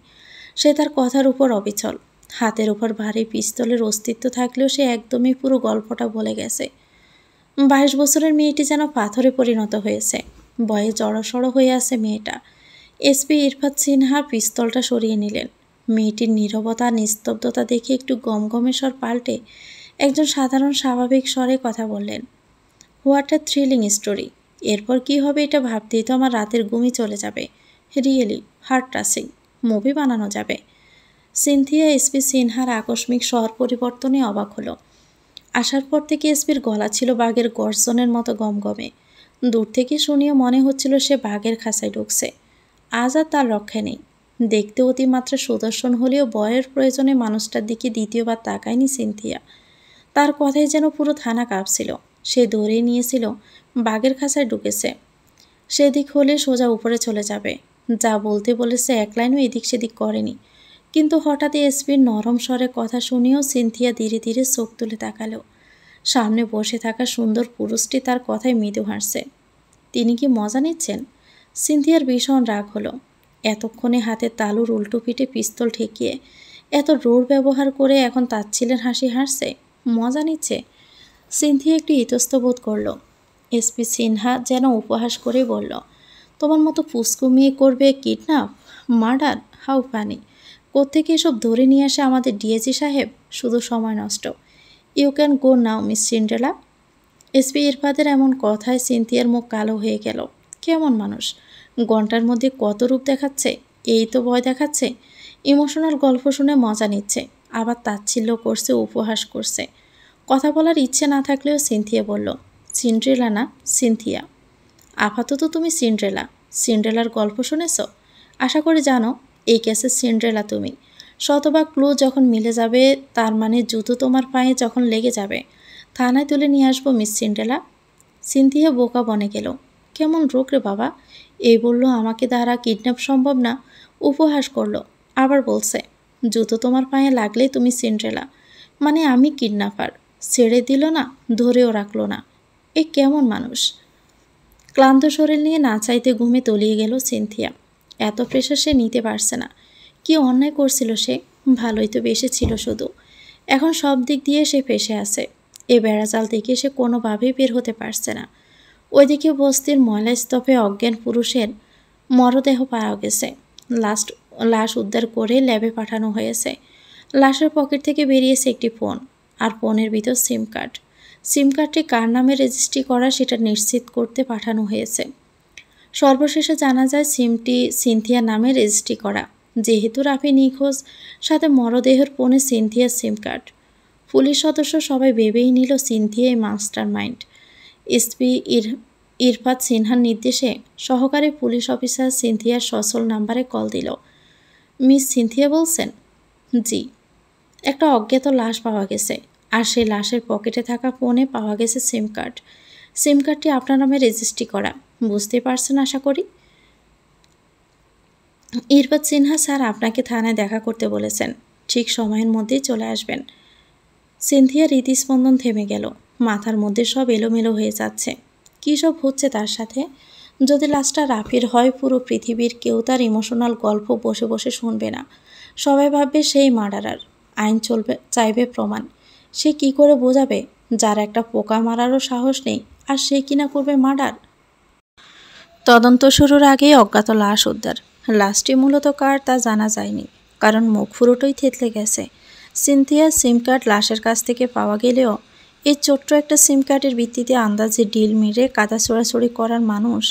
সে তার কথার উপর অবিচল। হাতের উপর ভারী পিস্তলের অস্তিত্ব থাকলেও সে একদমই পুরো গল্পটা বলে গেছে। 22 বছরের মেয়েটি যেন পাথরে পরিণত হয়েছে। ভয়ে জড়সড় হয়ে আছে মেয়েটা। এসপি ইরফাত সিনহা পিস্তলটা সরিয়ে নিলেন। মেয়েটির নীরবতা নিস্তব্ধতা দেখে একটু গমগমে স্বর পাল্টে একজন সাধারণ স্বাভাবিক স্বরে কথা বললেন, হোয়াট আ থ্রিলিং স্টোরি। এরপর কি হবে এটা ভাবতেই তো আমার রাতের ঘুমই চলে যাবে। রিয়েলি হার্ট টাচিং, মুভি বানানো যাবে। সিনথিয়া এসপি সিনহার আকস্মিক স্বর পরিবর্তনে অবাক হলো। আসার পর থেকে এসপির গলা ছিল বাঘের গর্জনের মতো গমগমে। দূর থেকে শুনিয়ে মনে হচ্ছিল সে বাঘের খাঁচায় ঢুকছে। আজ আর তার রক্ষা নেই। দেখতে অতিমাত্রা সুদর্শন হলেও বয়ের প্রয়োজনে মানুষটার দিকে দ্বিতীয়বার তাকায়নি সিনথিয়া। তার কথাই যেন পুরো থানা কাঁপছিল। সে ধরে নিয়েছিল বাঘের খাঁচায় ঢুকেছে। সেদিক হলে সোজা উপরে চলে যাবে। যা বলতে বলেছে এক লাইনও এদিক সেদিক করেনি। কিন্তু হঠাৎই এসপির নরম স্বরে কথা শুনেও সিনথিয়া ধীরে ধীরে চোখ তুলে তাকালো। সামনে বসে থাকা সুন্দর পুরুষটি তার কথায় মৃদু হাসছে। তিনি কি মজা নিচ্ছেন? সিনথিয়ার ভীষণ রাগ হলো। এতক্ষণে হাতে তালুর উল্টো পিঠে পিস্তল ঠেকিয়ে এত রোড ব্যবহার করে এখন তাচ্ছিলের হাসি হাসছে, মজা নিচ্ছে। সিনথিয়া একটু ইতস্ত বোধ করল। এসপি সিনহা যেন উপহাস করে বলল, তোমার মতো পুস্কু মেয়ে করবে কিডন্যাপ, মার্ডার? How funny. কোত্থেকে এসব ধরে নিয়ে আসে আমাদের ডিএজি সাহেব? শুধু সময় নষ্ট। You can go now miss Cinderella. SP ইরফাতের এমন কথায় সিনথিয়ার মুখ কালো হয়ে গেল। কেমন মানুষ, ঘন্টার মধ্যে কত রূপ দেখাচ্ছে। এই তো ভয় দেখাচ্ছে, ইমোশনাল গল্প শুনে মজা নিচ্ছে, আবার তাচ্ছিল্য করছে, উপহাস করছে। কথা বলার ইচ্ছে না থাকলেও সিনথিয়া বলল, সিন্ড্রেলা না সিনথিয়া। আপাতত তুমি সিন্ড্রেলা। সিন্ড্রেলার গল্প শুনেছ? আশা করি জানো এই কেসের সিন্ড্রেলা তুমি। শতভাগ ক্লু যখন মিলে যাবে, তার মানে জুতো তোমার পায়ে যখন লেগে যাবে, থানায় তুলে নিয়ে আসবো মিস সিন্ড্রেলা। সিনথিয়া বোকা বনে গেল। কেমন রোগ রে বাবা, এই বলল আমাকে দ্বারা কিডন্যাপ সম্ভব না, উপহাস করলো। আবার বলছে জুতো তোমার পায়ে লাগলেই তুমি সিন্ড্রেলা, মানে আমি কিডন্যাপার। ছেড়ে দিল না, ধরেও রাখলো না। এ কেমন মানুষ? ক্লান্ত শরীর নিয়ে না চাইতে ঘুমে তলিয়ে গেল সিনথিয়া। এত প্রেশার সে নিতে পারছে না। কি অন্যায় করছিল সে? ভালোই তো বেসেছিল শুধু। এখন সব দিক দিয়ে সে ফেসে আছে। এ বেড়াজাল থেকে সে কোনোভাবেই বের হতে পারছে না। ওইদিকে বস্তির ময়লা স্তূপে অজ্ঞান পুরুষের মরদেহ পাওয়া গেছে। লাশ উদ্ধার করে ল্যাবে পাঠানো হয়েছে। লাশের পকেট থেকে বেরিয়েছে একটি ফোন, আর ফোনের ভিতর সিম কার্ড। সিম কার্ডটি কার নামে রেজিস্ট্রি করা সেটা নিশ্চিত করতে পাঠানো হয়েছে। সর্বশেষে জানা যায় সিমটি সিনথিয়ার নামে রেজিস্ট্রি করা। যেহেতু রাফি নিখোঁজ, সাথে মরদেহের ফোনে সিনথিয়ার সিম কার্ড। পুলিশ সদস্য সবাই ভেবেই নিল সিনথিয়াই মাস্টার মাইন্ড। এসপি ইরফাত সিনহার নির্দেশে সহকারী পুলিশ অফিসার সিনথিয়ার সচল নাম্বারে কল দিল। মিস সিনথিয়া বলছেন? জি। একটা অজ্ঞাত লাশ পাওয়া গেছে, আর সেই লাশের পকেটে থাকা ফোনে পাওয়া গেছে সিম কার্ড। সিম কার্ডটি আপনার নামে রেজিস্ট্রি করা, বুঝতে পারছেন আশা করি। ইরফাত সিনহা স্যার আপনাকে থানায় দেখা করতে বলেছেন, ঠিক সময়ের মধ্যেই চলে আসবেন। সিনথিয়ার হৃদস্পন্দন থেমে গেল, মাথার মধ্যে সব এলোমেলো হয়ে যাচ্ছে। কী সব হচ্ছে তার সাথে? যদি লাশটা রাফির হয়, পুরো পৃথিবীর কেউ তার ইমোশনাল গল্প বসে বসে শুনবে না, সবাই ভাববে সেই মার্ডারার। আইন চলবে, চাইবে প্রমাণ। সে কি করে বোঝাবে যার একটা পোকা মারারও সাহস নেই, আর সে কিনা করবে মার্ডার? তদন্ত শুরুর আগেই অজ্ঞাত লাশ উদ্ধার। লাশটি মূলত কার তা জানা যায়নি, কারণ মুখ ফুরোটোই থেতলে গেছে। সিনথিয়ার সিম কার্ড লাশের কাছ থেকে পাওয়া গেলেও এই ছোট্ট একটা সিম কার্ডের ভিত্তিতে আন্দাজে ডিল মেরে কাদা ছোড়াছড়ি করার মানুষ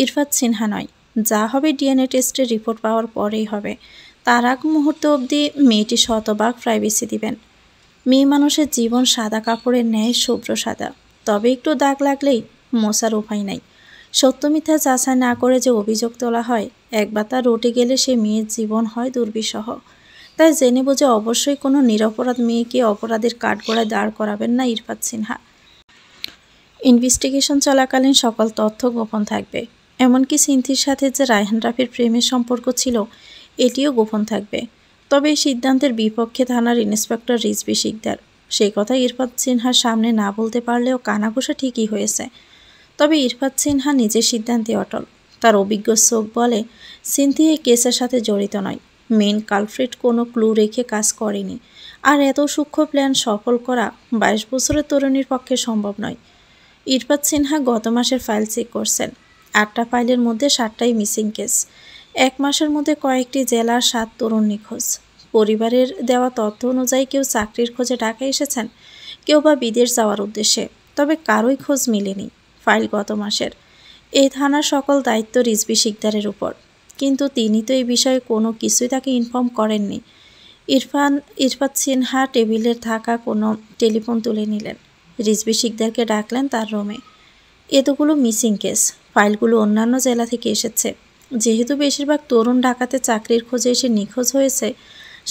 ইরফাত সিনহা নয়। যা হবে ডিএনএ টেস্টের রিপোর্ট পাওয়ার পরেই হবে। তার আগ মুহূর্ত অবধি মেয়েটি শতভাগ প্রাইভেসি দিবেন। মেয়ে মানুষের জীবন সাদা কাপড়ের ন্যায় শুভ্র সাদা, তবে একটু দাগ লাগলেই মোছার উপায় নাই। সত্য মিথ্যা যাচাই না করে যে অভিযোগ তোলা হয়, একবার তা রটে গেলে সে মেয়ের জীবন হয় দুর্বিষহ। তাই জেনে বুঝে অবশ্যই কোনো নিরপরাধ মেয়েকে অপরাধের কাঠগড়ায় দাঁড় করাবেন না ইরফাত সিনহা। ইনভেস্টিগেশন চলাকালীন সকল তথ্য গোপন থাকবে, এমনকি সিনথির সাথে যে রায়হান রাফির প্রেমের সম্পর্ক ছিল এটিও গোপন থাকবে। তবে এই সিদ্ধান্তের বিপক্ষে থানার ইন্সপেক্টর রিজভী শিকদার। সেই কথা ইরফাত সিনহার সামনে না বলতে পারলেও কানাঘুষা ঠিকই হয়েছে। তবে ইরফাত সিনহা নিজের সিদ্ধান্তে অটল। তার অভিজ্ঞ চোখ বলে সিনথি এই কেসের সাথে জড়িত নয়। মেইন কালফ্রিট কোনো ক্লু রেখে কাজ করেনি, আর এত সূক্ষ্ম প্ল্যান সফল করা 22 বছরের তরুণীর পক্ষে সম্ভব নয়। ইরফাত সিনহা গত মাসের ফাইল চেক করছেন। 8টা ফাইলের মধ্যে 7টাই মিসিং কেস। 1 মাসের মধ্যে কয়েকটি জেলার 7 তরুণ নিখোঁজ। পরিবারের দেওয়া তথ্য অনুযায়ী কেউ চাকরির খোঁজে ঢাকায় এসেছেন, কেউ বা বিদেশ যাওয়ার উদ্দেশ্যে, তবে কারোই খোঁজ মেলেনি। ফাইল গত মাসের। এই থানার সকল দায়িত্ব রিজভী শিকদারের উপর, কিন্তু তিনি তো এই বিষয়ে কোনো কিছুই তাকে ইনফর্ম করেননি। ইরফাত সিনহা টেবিলের থাকা কোনো টেলিফোন তুলে নিলেন, রিজভী শিকদারকে ডাকলেন তার রুমে। এতগুলো মিসিং কেস, ফাইলগুলো অন্যান্য জেলা থেকে এসেছে। যেহেতু বেশিরভাগ তরুণ ঢাকাতে চাকরির খোঁজে এসে নিখোঁজ হয়েছে,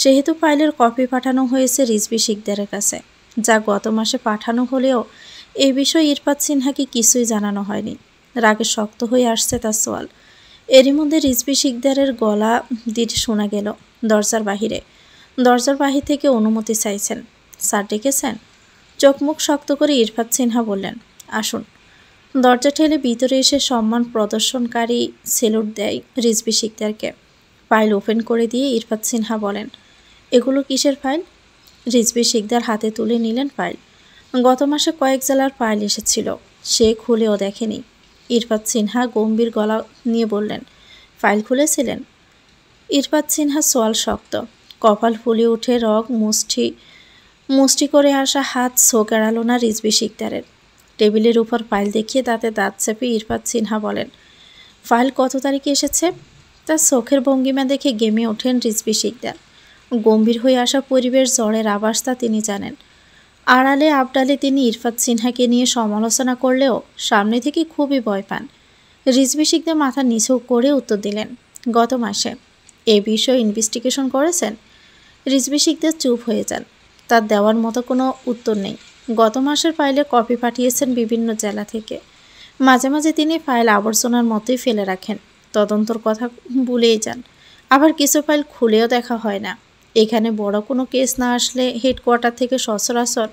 সেহেতু ফাইলের কপি পাঠানো হয়েছে রিজভী শিকদারের কাছে, যা গত মাসে পাঠানো হলেও এই বিষয়ে ইরফাত সিনহাকে কিছুই জানানো হয়নি। রাগে শক্ত হয়ে আসছে তার সোয়াল। এরই মধ্যে রিজভী শিকদারের গলা দিয়ে শোনা গেল দরজার বাহিরে। দরজার বাহির থেকে অনুমতি চাইছেন। স্যার ডেকেছেন? চোখ মুখ শক্ত করে ইরফাত সিনহা বললেন, আসুন। দরজা ঠেলে ভিতরে এসে সম্মান প্রদর্শনকারী সেলুট দেয় রিজভী শিকদারকে। ফাইল ওপেন করে দিয়ে ইরফাত সিনহা বলেন, এগুলো কিসের ফাইল? রিজভী শিকদার হাতে তুলে নিলেন ফাইল। গত মাসে কয়েক জেলার ফাইল এসেছিল, সে খুলেও দেখেনি। ইরফাত সিনহা গম্ভীর গলা নিয়ে বললেন, ফাইল খুলেছিলেন? ইরফাত সিনহা সোয়াল শক্ত, কপাল ফুলে উঠে রগ মুষ্টি করে আসা হাত শোক এড়ালো না রিজভী শিকদারের। টেবিলের উপর ফাইল দেখিয়ে তাতে দাঁত চেপে ইরফাত সিনহা বলেন, ফাইল কত তারিখে এসেছে? তার চোখের ভঙ্গিমা দেখে গেমে ওঠেন রিজভী শিকদার। গম্ভীর হয়ে আসা পরিবেশ জ্বরের আভাস তা তিনি জানেন। আড়ালে আবডালে তিনি ইরফাত সিনহাকে নিয়ে সমালোচনা করলেও সামনে থেকে খুবই ভয় পান। রিজভী শিকদার মাথা নিচু করে উত্তর দিলেন, গত মাসে। এ বিষয়ে ইনভেস্টিগেশন করেছেন? রিজভী শিকদার চুপ হয়ে যান। তার দেওয়ার মতো কোনো উত্তর নেই। গত মাসের ফাইলে কপি পাঠিয়েছেন বিভিন্ন জেলা থেকে। মাঝে মাঝে তিনি ফাইল আবর্জনার মতোই ফেলে রাখেন, তদন্তর কথা ভুলেই যান। আবার কিছু ফাইল খুলেও দেখা হয় না। এখানে বড় কোনো কেস না আসলে হেডকোয়ার্টার থেকে সচরাচর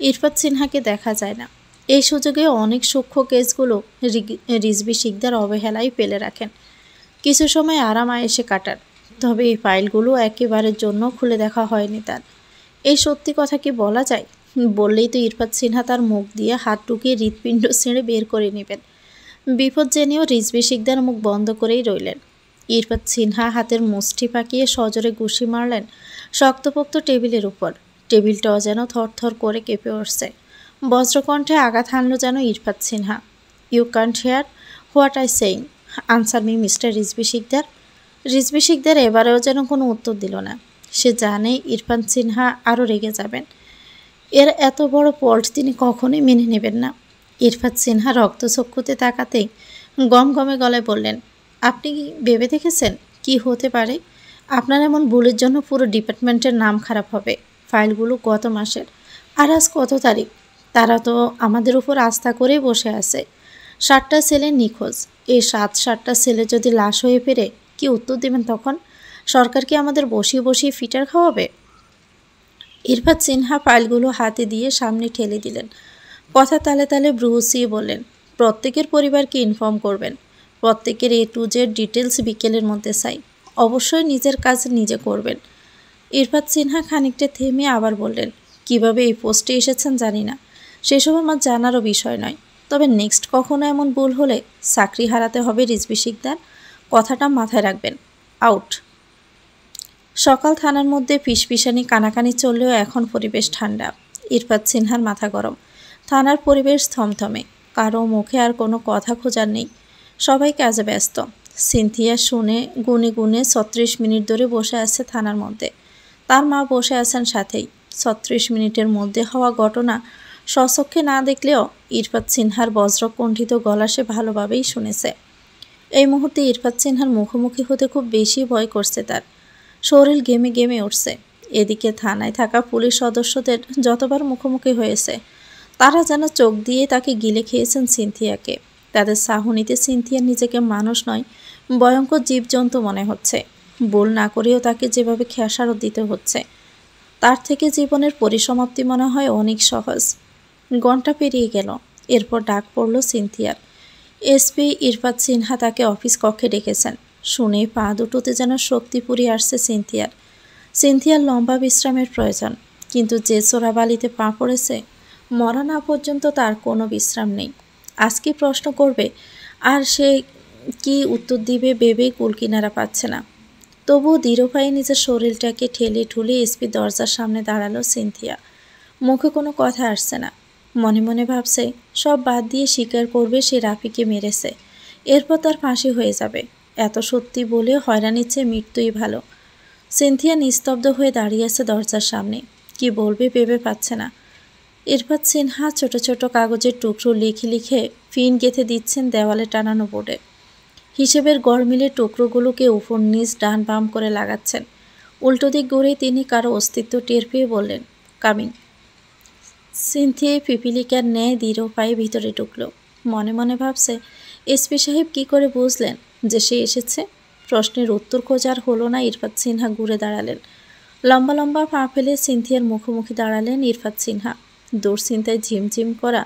ইরফাত সিনহাকে দেখা যায় না। এই সুযোগে অনেক সূক্ষ্ম কেসগুলো রিজভী শিকদার অবহেলায় ফেলে রাখেন। কিছু সময় আরাম আয়েসে কাটান, তবে এই ফাইলগুলো একেবারের জন্য খুলে দেখা হয়নি তার। এই সত্যি কথা কি বলা যায়? বললেই তো ইরফাত সিনহা তার মুখ দিয়ে হাত ঢুকিয়ে হৃৎপিণ্ড ছিঁড়ে বের করে নেবেন। বিপদ জেনেও রিজভী শিকদার মুখ বন্ধ করেই রইলেন। ইরফাত সিনহা হাতের মুষ্টি পাকিয়ে সজোরে ঘুষি মারলেন শক্তপোক্ত টেবিলের উপর। টেবিলটাও যেন থরথর করে কেঁপে উঠছে। বজ্রকণ্ঠে আঘাত হানল যেন Irfat Sinha. You can't hear what I saying? Answer me mister Rizvi Shikdar. Rizvi Shikdar এবারেও যেন কোনো উত্তর দিল না। সে জানে ইরফাত সিনহা আরও রেগে যাবেন। এর এত বড় ফল্ট তিনি কখনোই মেনে নেবেন না। ইরফাত সিনহা রক্তচক্ষুতে তাকাতেই গমগমে গলায় বললেন, আপনি কি ভেবে দেখেছেন কি হতে পারে? আপনার এমন ভুলের জন্য পুরো ডিপার্টমেন্টের নাম খারাপ হবে। ফাইলগুলো গত মাসের, আর আজ কত তারিখ? তারা তো আমাদের উপর আস্থা করেই বসে আছে। 7টা ছেলে নিখোঁজ। এই 7টা ছেলে যদি লাশ হয়ে ফেরে, কি উত্তর দেবেন তখন? সরকার কি আমাদের বসিয়ে বসিয়ে ফিটার খাওয়াবে? ইরফাত সিনহা ফাইলগুলো হাতে দিয়ে সামনে ঠেলে দিলেন। কথা তালে তালে ব্রুসিয়ে বললেন, প্রত্যেকের পরিবারকে ইনফর্ম করবেন। প্রত্যেকের A to Z ডিটেলস বিকেলের মধ্যে চাই। অবশ্যই নিজের কাজ নিজে করবেন। ইরফাত সিনহা খানিকটা থেমে আবার বললেন, কিভাবে এই পোস্টে এসেছেন জানি না, সেসব আমার জানারও বিষয় নয়। তবে নেক্সট কখনো এমন ভুল হলে চাকরি হারাতে হবে রিজভী শিকদার, কথাটা মাথায় রাখবেন। আউট। সকাল থানার মধ্যে ফিসফিসানি কানাকানি চললেও এখন পরিবেশ ঠান্ডা। ইরফাত সিনহার মাথা গরম। থানার পরিবেশ থমথমে, কারো মুখে আর কোনো কথা খোঁজার নেই, সবাই কাজে ব্যস্ত। সিনথিয়া শুনে গুনে গুনে 36 মিনিট ধরে বসে আছে থানার মধ্যে। তার মা বসে আছেন সাথেই। 36 মিনিটের মধ্যে হওয়া ঘটনা স্বচক্ষে না দেখলেও ইরফাত সিনহার বজ্রকণ্ঠিত গলা সে ভালোভাবেই শুনেছে। এই মুহূর্তে ইরফাত সিনহার মুখোমুখি হতে খুব বেশি ভয় করছে তার। শরীর গেমে গেমে উঠছে। এদিকে থানায় থাকা পুলিশ সদস্যদের যতবার মুখোমুখি হয়েছে, তারা যেন চোখ দিয়ে তাকে গিলে খেয়েছেন সিনথিয়াকে। তাদের চাহনিতে সিনথিয়া নিজেকে মানুষ নয়, ভয়ঙ্কর জীবজন্তু মনে হচ্ছে। ভুল না করেও তাকে যেভাবে খেসারত দিতে হচ্ছে, তার থেকে জীবনের পরিসমাপ্তি মনে হয় অনেক সহজ। ঘণ্টা পেরিয়ে গেল। এরপর ডাক পড়ল সিনথিয়ার। এসপি ইরফাত সিনহা তাকে অফিস কক্ষে ডেকেছেন। শুনে পা দুটোতে যেন শক্তি পুরিয়ে আসছে সিনথিয়ার। সিনথিয়ার লম্বা বিশ্রামের প্রয়োজন, কিন্তু যে চোরাবালিতে পা পড়েছে, মরা না পর্যন্ত তার কোনো বিশ্রাম নেই। আজ কি প্রশ্ন করবে আর সে কি উত্তর দিবে ভেবেই কুলকিনারা পাচ্ছে না। তবুও দৃঢ় পায়ে নিজের শরীরটাকে ঠেলে ঠুলে এসপি দরজার সামনে দাঁড়ালো সিনথিয়া। মুখে কোনো কথা আসছে না। মনে মনে ভাবছে সব বাদ দিয়ে স্বীকার করবে সে রাফিকে মেরেছে, এরপর তার ফাঁসি হয়ে যাবে। এত সত্যি বলে হয়রানির চেয়ে মৃত্যুই ভালো। সিনথিয়া নিস্তব্ধ হয়ে দাঁড়িয়ে আছে দরজার সামনে। কি বলবে ভেবে পাচ্ছে না। ইরফাত সিনহা ছোট ছোট কাগজের টুকরো লিখে লিখে ফিন গেঁথে দিচ্ছেন দেওয়ালে টানানো বোর্ডে। হিসেবের গড়মিলে টুকরোগুলোকে উপর নিচ ডান বাম করে লাগাচ্ছেন। উল্টো দিক ঘুরে তিনি কারো অস্তিত্ব টের পেয়ে বললেন, কামিং। সিনথিয়া পিপিলিকার ন্যায় দৃঢ় পায়ে ভিতরে ঢুকল। মনে মনে ভাবছে এসপি সাহেব কি করে বুঝলেন যে সে এসেছে। প্রশ্নের উত্তর খোঁজার হলো না। ইরফাত সিনহা ঘুরে দাঁড়ালেন। লম্বা লম্বা পা ফেলে সিনথিয়ার মুখোমুখি দাঁড়ালেন ইরফাত সিনহা। দুশ্চিন্তায় ঝিমঝিম করা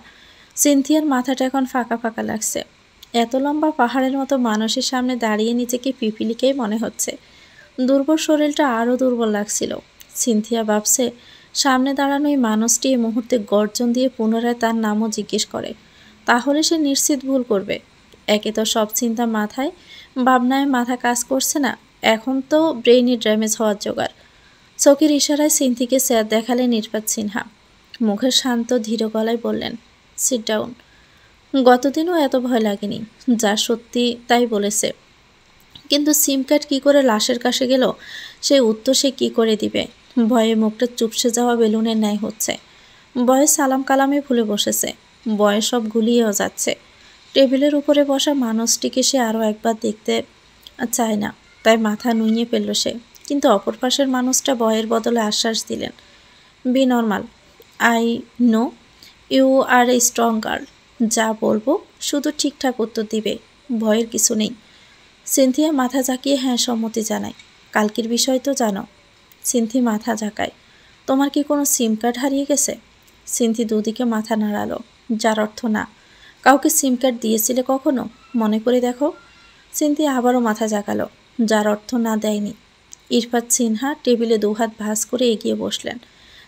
সিনথিয়ার মাথাটা এখন ফাঁকা ফাঁকা লাগছে। এত লম্বা পাহাড়ের মতো মানুষের সামনে দাঁড়িয়ে নিজেকে পিপিলিকাই মনে হচ্ছে। দুর্বল শরীরটা আরও দুর্বল লাগছিল। সিনথিয়া ভাবছে সামনে দাঁড়ানো এই মানুষটি এই মুহূর্তে গর্জন দিয়ে পুনরায় তার নামও জিজ্ঞেস করে, তাহলে সে নিশ্চিত ভুল করবে। একে তো সব চিন্তা মাথায়, ভাবনায় মাথা কাজ করছে না, এখন তো ব্রেইনে ড্যামেজ হওয়ার জোগাড়। চোখের ইশারায় সিনথিকে স্যার দেখালেন ইরফাত সিনহা। মুখের শান্ত ধীর গলায় বললেন, সিট ডাউন। গতদিনও এত ভয় লাগেনি, যা সত্যি তাই বলেছে। কিন্তু সিম কার্ড কী করে লাশের কাছে গেল সেই উত্তর সে কী করে দিবে। ভয়ে মুখটা চুপসে যাওয়া বেলুনের ন্যায় হচ্ছে। ভয়ে সালাম কালামে ভুলে বসেছে। ভয়ে সব গুলিয়েও যাচ্ছে। টেবিলের উপরে বসা মানুষটিকে সে আরও একবার দেখতে চায় না, তাই মাথা নুইয়ে ফেলল সে। কিন্তু অপর পাশের মানুষটা ভয়ের বদলে আশ্বাস দিলেন, be normal, I know you are a strong girl. যা বলবো শুধু ঠিকঠাক উত্তর দিবে, ভয়ের কিছু নেই। সিনথিয়া মাথা ঝাঁকিয়ে হ্যাঁ সম্মতি জানায়। কালকের বিষয় তো জানো। সিনথি মাথা ঝাঁকায়। তোমার কি কোনো সিম কার্ড হারিয়ে গেছে? সিনথি দুদিকে মাথা নাড়ালো, যার অর্থ না। কাউকে সিম কার্ড দিয়েছিলে কখনো? মনে করে দেখো। সিনথি আবারও মাথা ঝাঁকালো, যার অর্থ না দেয়নি। ইরফাত সিনহা টেবিলে দুহাত ভাঁজ করে এগিয়ে বসলেন।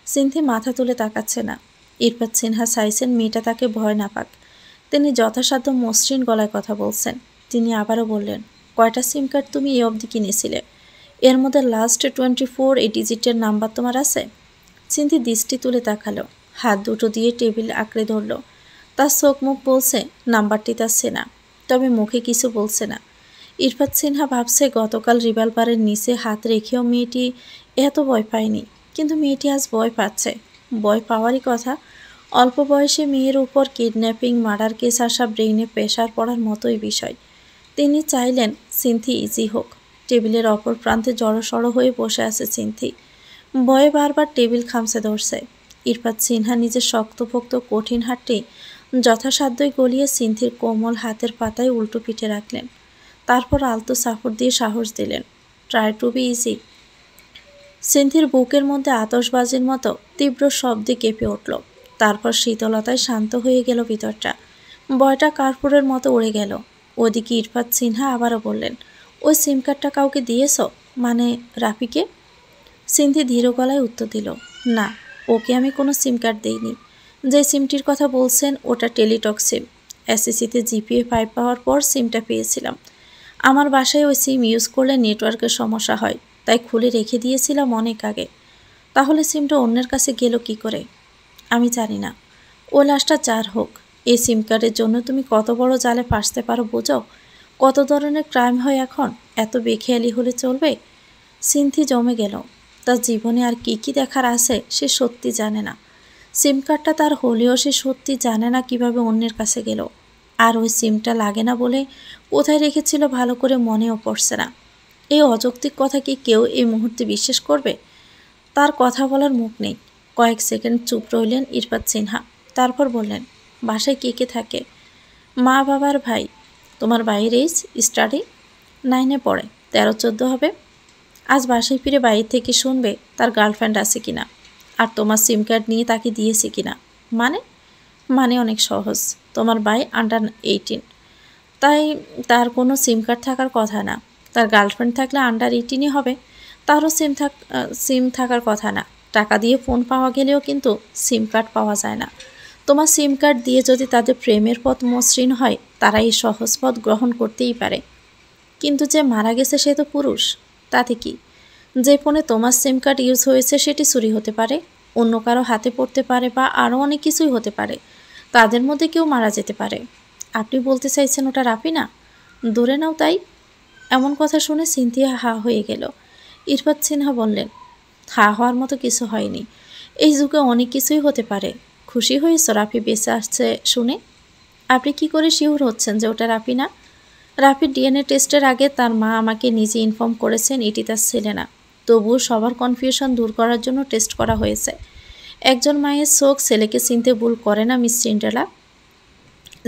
সিনথি মাথা তুলে তাকাচ্ছে না। ইরফাত সিনহা চাইছেন মেয়েটা তাকে ভয় না পাক। তিনি যথাসাধ্য মসৃণ গলায় কথা বলছেন। তিনি আবারও বললেন, কয়টা সিম কার্ড তুমি এ অবধি কিনেছিলে? এর মধ্যে লাস্ট 24 এই ডিজিটের নাম্বার তোমার আছে? সিনথি দৃষ্টি তুলে তাকালো, হাত দুটো দিয়ে টেবিল আঁকড়ে ধরল। তার চোখ মুখ বলছে নাম্বারটি তার চেনা, তবে মুখে কিছু বলছে না। ইরফাত সিনহা ভাবছে গতকাল রিভলভারের নিচে হাত রেখেও মেয়েটি এত ভয় পায়নি, কিন্তু মেয়েটি আজ ভয় পাচ্ছে। ভয় পাওয়ারই কথা। অল্প বয়সে মেয়ের উপর কিডন্যাপিং মার্ডার কেস আসা ব্রেইনে প্রেশার পড়ার মতোই বিষয়। তিনি চাইলেন সিনথি ইজি হোক। টেবিলের অপর প্রান্তে জড়সড় হয়ে বসে আছে সিনথি। ভয়ে বারবার টেবিল খামচে ধরছে। ইরফাত সিনহা নিজের শক্তপোক্ত কঠিন হাতটি যথাসাধ্যই গলিয়ে সিনথির কোমল হাতের পাতায় উল্টো পিঠে রাখলেন। তারপর আলতো সাপোর্ট দিয়ে সাহস দিলেন, ট্রাই টু বি ইজি। সিন্থির বুকের মধ্যে আতশবাজির মতো তীব্র শব্দে কেঁপে উঠল। তারপর শীতলতায় শান্ত হয়ে গেল ভিতরটা। ভয়টা কার্পুরের মতো উড়ে গেল। ওদিকে ইরফাত সিনহা আবারও বললেন, ওই সিম কার্ডটা কাউকে দিয়েছ? মানে রাফিকে? সিন্ধি ধীর গলায় উত্তর দিল, না, ওকে আমি কোনো সিম কার্ড দিইনি। যে সিমটির কথা বলছেন ওটা টেলিটক সিম। এসএসসিতে জিপিএ 5 পাওয়ার পর সিমটা পেয়েছিলাম। আমার বাসায় ওই সিম ইউজ করলে নেটওয়ার্কের সমস্যা হয়, তাই খুলে রেখে দিয়েছিলাম অনেক আগে। তাহলে সিমটা অন্যের কাছে গেল কি করে? আমি জানি না। ও লাশটা যার হোক, এই সিম কার্ডের জন্য তুমি কত বড় জালে ফাঁসতে পারো বোঝো? কত ধরনের ক্রাইম হয় এখন, এত বেখেয়ালি হলে চলবে? সিনথি জমে গেল। তার জীবনে আর কি কি দেখার আছে সে সত্যি জানে না। সিম কার্ডটা তার হলেও সে সত্যি জানে না কিভাবে অন্যের কাছে গেল। আর ওই সিমটা লাগে না বলে কোথায় রেখেছিল ভালো করে মনেও পড়ছে না। এই অযৌক্তিক কথা কি কেউ এই মুহূর্তে বিশ্বাস করবে? তার কথা বলার মুখ নেই। কয়েক সেকেন্ড চুপ রইলেন ইরফাত সিনহা। তারপর বললেন, বাসায় কে কে থাকে? মা, বাবার ভাই। তোমার ভাইয়ের এইজ স্টাডি 9-এ পড়ে, 13-14 হবে। আজ বাসায় ফিরে বাইরে থেকে শুনবে তার গার্লফ্রেন্ড আছে কিনা, আর তোমার সিম কার্ড নিয়ে তাকে দিয়েছে কিনা। মানে মানে অনেক সহজ, তোমার ভাই আন্ডার 18, তাই তার কোনো সিম কার্ড থাকার কথা না। তার গার্লফ্রেন্ড থাকলে আন্ডার 18ই হবে, তারও সিম থাকার কথা না। টাকা দিয়ে ফোন পাওয়া গেলেও কিন্তু সিম কার্ড পাওয়া যায় না। তোমার সিম কার্ড দিয়ে যদি তাদের প্রেমের পথ মসৃণ হয়, তারা এই সহজ পথ গ্রহণ করতেই পারে। কিন্তু যে মারা গেছে সে তো পুরুষ, তাতে কি? যে ফোনে তোমার সিম কার্ড ইউজ হয়েছে সেটি চুরি হতে পারে, অন্য কারো হাতে পড়তে পারে, বা আরও অনেক কিছুই হতে পারে। তাদের মধ্যে কেউ মারা যেতে পারে। আপনি বলতে চাইছেন ওটা রাফি না? ধরে নাও তাই। এমন কথা শুনে সিনথিয়া হা হয়ে গেল। ইরফাত সিনহা বললেন, হা হওয়ার মতো কিছু হয়নি। এই যুগে অনেক কিছুই হতে পারে। খুশি হয়েছ রাফি বেঁচে আসছে শুনে? আপনি কি করে শিওর হচ্ছেন যে ওটা রাফি না? রাফির ডিএনএ টেস্টের আগে তার মা আমাকে নিজে ইনফর্ম করেছেন এটি তার ছেলে না। তবুও সবার কনফিউশন দূর করার জন্য টেস্ট করা হয়েছে। একজন মায়ের চোখ ছেলেকে চিনতে ভুল করে না মিস সিন্ড্রেলা।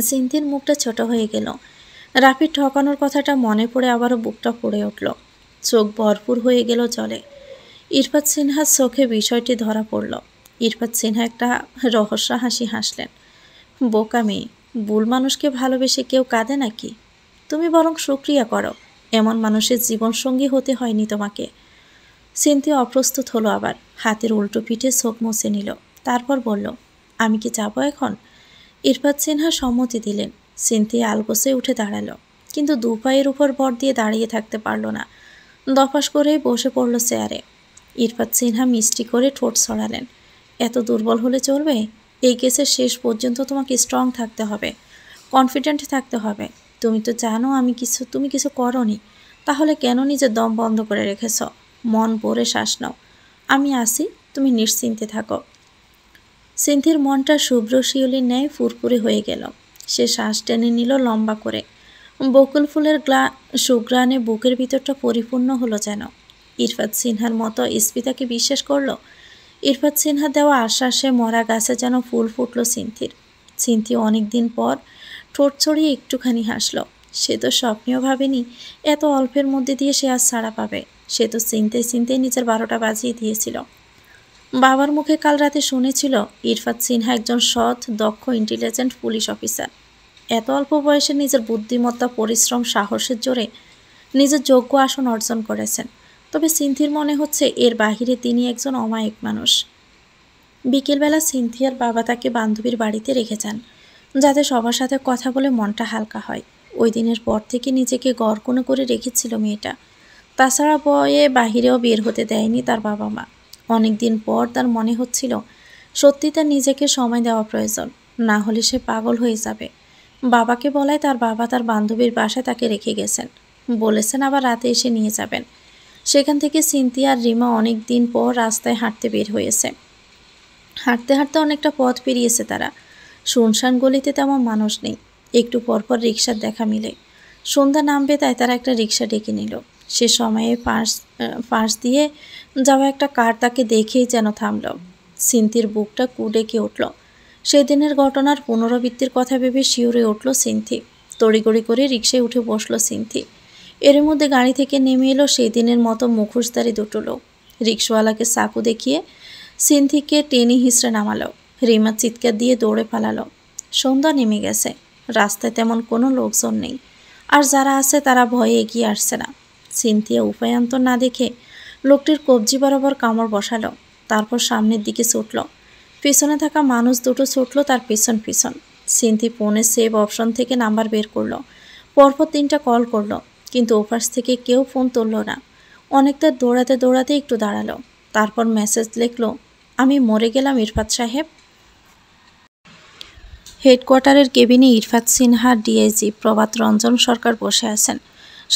সিনথির মুখটা ছোট হয়ে গেল। রাফির ঠকানোর কথাটা মনে পড়ে আবারও বুকটা পড়ে উঠল। চোখ ভরপুর হয়ে গেল জলে। ইরফাত সিনহার চোখে বিষয়টি ধরা পড়ল। ইরফাত সিনহা একটা রহস্য হাসি হাসলেন। বোকা মেয়ে, ভুল মানুষকে ভালোবেসে কেউ কাঁদে নাকি? তুমি বরং শুকরিয়া করো, এমন মানুষের জীবনসঙ্গী হতে হয়নি তোমাকে। সিনথি অপ্রস্তুত হলো আবার, হাতের উল্টো পিঠে চোখ মুছে নিল। তারপর বলল, আমি কি যাব এখন? ইরফাত সিনহা সম্মতি দিলেন। সিনথি আলগোসে উঠে দাঁড়ালো, কিন্তু দু পায়ের উপর ভর দিয়ে দাঁড়িয়ে থাকতে পারল না। দফাস করে বসে পড়ল চেয়ারে। ইরফাত সিনহা মিষ্টি করে ঠোঁট ছড়ালেন, এত দুর্বল হলে চলবে? এই কেসের শেষ পর্যন্ত তোমাকে স্ট্রং থাকতে হবে, কনফিডেন্ট থাকতে হবে। তুমি তো জানো তুমি কিছু করনি, তাহলে কেন নিজের দম বন্ধ করে রেখেছ? মন ভরে শ্বাস নাও, আমি আসি, তুমি নিশ্চিন্তে থাকো। সিনথির মনটা শুভ্র শিউলির ন্যায় ফুরফুরে হয়ে গেল। সে শ্বাস টেনে নিল লম্বা করে। বকুল ফুলের সুঘ্রাণে বুকের ভিতরটা পরিপূর্ণ হলো যেন। ইরফাত সিনহার মতো স্পিতাকে বিশ্বাস করলো। ইরফাত সিনহা দেওয়া আশ্বাসে মরা গাছে যেন ফুল ফুটল সিনথির। সিনথি অনেকদিন পর ঠোঁট ছড়িয়ে একটুখানি হাসল। সে তো স্বপ্নেও ভাবেনি এত অল্পের মধ্যে দিয়ে সে আজ ছাড়া পাবে। সে তো চিনতে নিজের 12টা বাজিয়ে দিয়েছিল। বাবার মুখে কাল রাতে শুনেছিল ইরফাত সিনহা একজন সৎ, দক্ষ, ইন্টেলিজেন্ট পুলিশ অফিসার। এত অল্প বয়সে নিজের বুদ্ধিমত্তা, পরিশ্রম, সাহসের জোরে নিজের যোগ্য আসন অর্জন করেছেন। তবে সিনথির মনে হচ্ছে এর বাহিরে তিনি একজন অমায়িক মানুষ। বিকেলবেলা সিনথিয়ার বাবা তাকে বান্ধবীর বাড়িতে রেখে যান, যাতে সবার সাথে কথা বলে মনটা হালকা হয়। ওই দিনের পর থেকে নিজেকে গড়কোণে করে রেখেছিল মেয়েটা। তাছাড়া বয়ে বাহিরেও বের হতে দেয়নি তার বাবা মা। অনেক দিন পর তার মনে হচ্ছিল সত্যি তার নিজেকে সময় দেওয়া প্রয়োজন, না হলে সে পাগল হয়ে যাবে। বাবাকে বলায় তার বাবা তার বান্ধবীর বাসায় তাকে রেখে গেছেন, বলেছেন আবার রাতে এসে নিয়ে যাবেন। সেখান থেকে সিনথি আর রিমা অনেক দিন পর রাস্তায় হাঁটতে বের হয়েছে। হাঁটতে হাঁটতে অনেকটা পথ পেরিয়েছে তারা। শুনশান গলিতে তেমন মানুষ নেই, একটু পরপর রিক্সার দেখা মিলে। সন্ধ্যা নামবে তাই তারা একটা রিক্সা ডেকে নিল। সে সময়ে পাশ দিয়ে যাওয়া একটা কার তাকে দেখেই যেন থামল। সিনথির বুকটা কুডেকে উঠল। সেদিনের ঘটনার পুনরাবৃত্তির কথা ভেবে শিউরে উঠল সিনথি। তড়িগড়ি করে রিক্সায় উঠে বসল সিনথি। এর মধ্যে গাড়ি থেকে নেমে এলো সেই দিনের মতো মুখোশধারী দুটো লোক। রিক্সাওয়ালাকে চাকু দেখিয়ে সিনথিকে টেনে হিঁচড়ে নামালো। রিমা চিৎকার দিয়ে দৌড়ে পালালো। সন্ধ্যা নেমে গেছে, রাস্তায় তেমন কোনো লোকজন নেই, আর যারা আছে তারা ভয়ে এগিয়ে আসছে না। সিনথিয়া উপায়ান্তর না দেখে লোকটির কবজি বরাবর কামড় বসালো, তারপর সামনের দিকে ছুটল। পিছনে থাকা মানুষ দুটো ছুটল তার পিছন পিছন। সিনথি ফোনে সেভ অপশন থেকে নাম্বার বের করলো, পরপর 3টা কল করলো, কিন্তু ওপাশ থেকে কেউ ফোন তুলল না। অনেকটা দৌড়াতে দৌড়াতে একটু দাঁড়ালো, তারপর মেসেজ লিখল, আমি মরে গেলাম ইরফাত সাহেব। হেডকোয়ার্টারের কেবিনে ইরফাত সিনহা, ডিআইজি প্রভাত রঞ্জন সরকার বসে আছেন,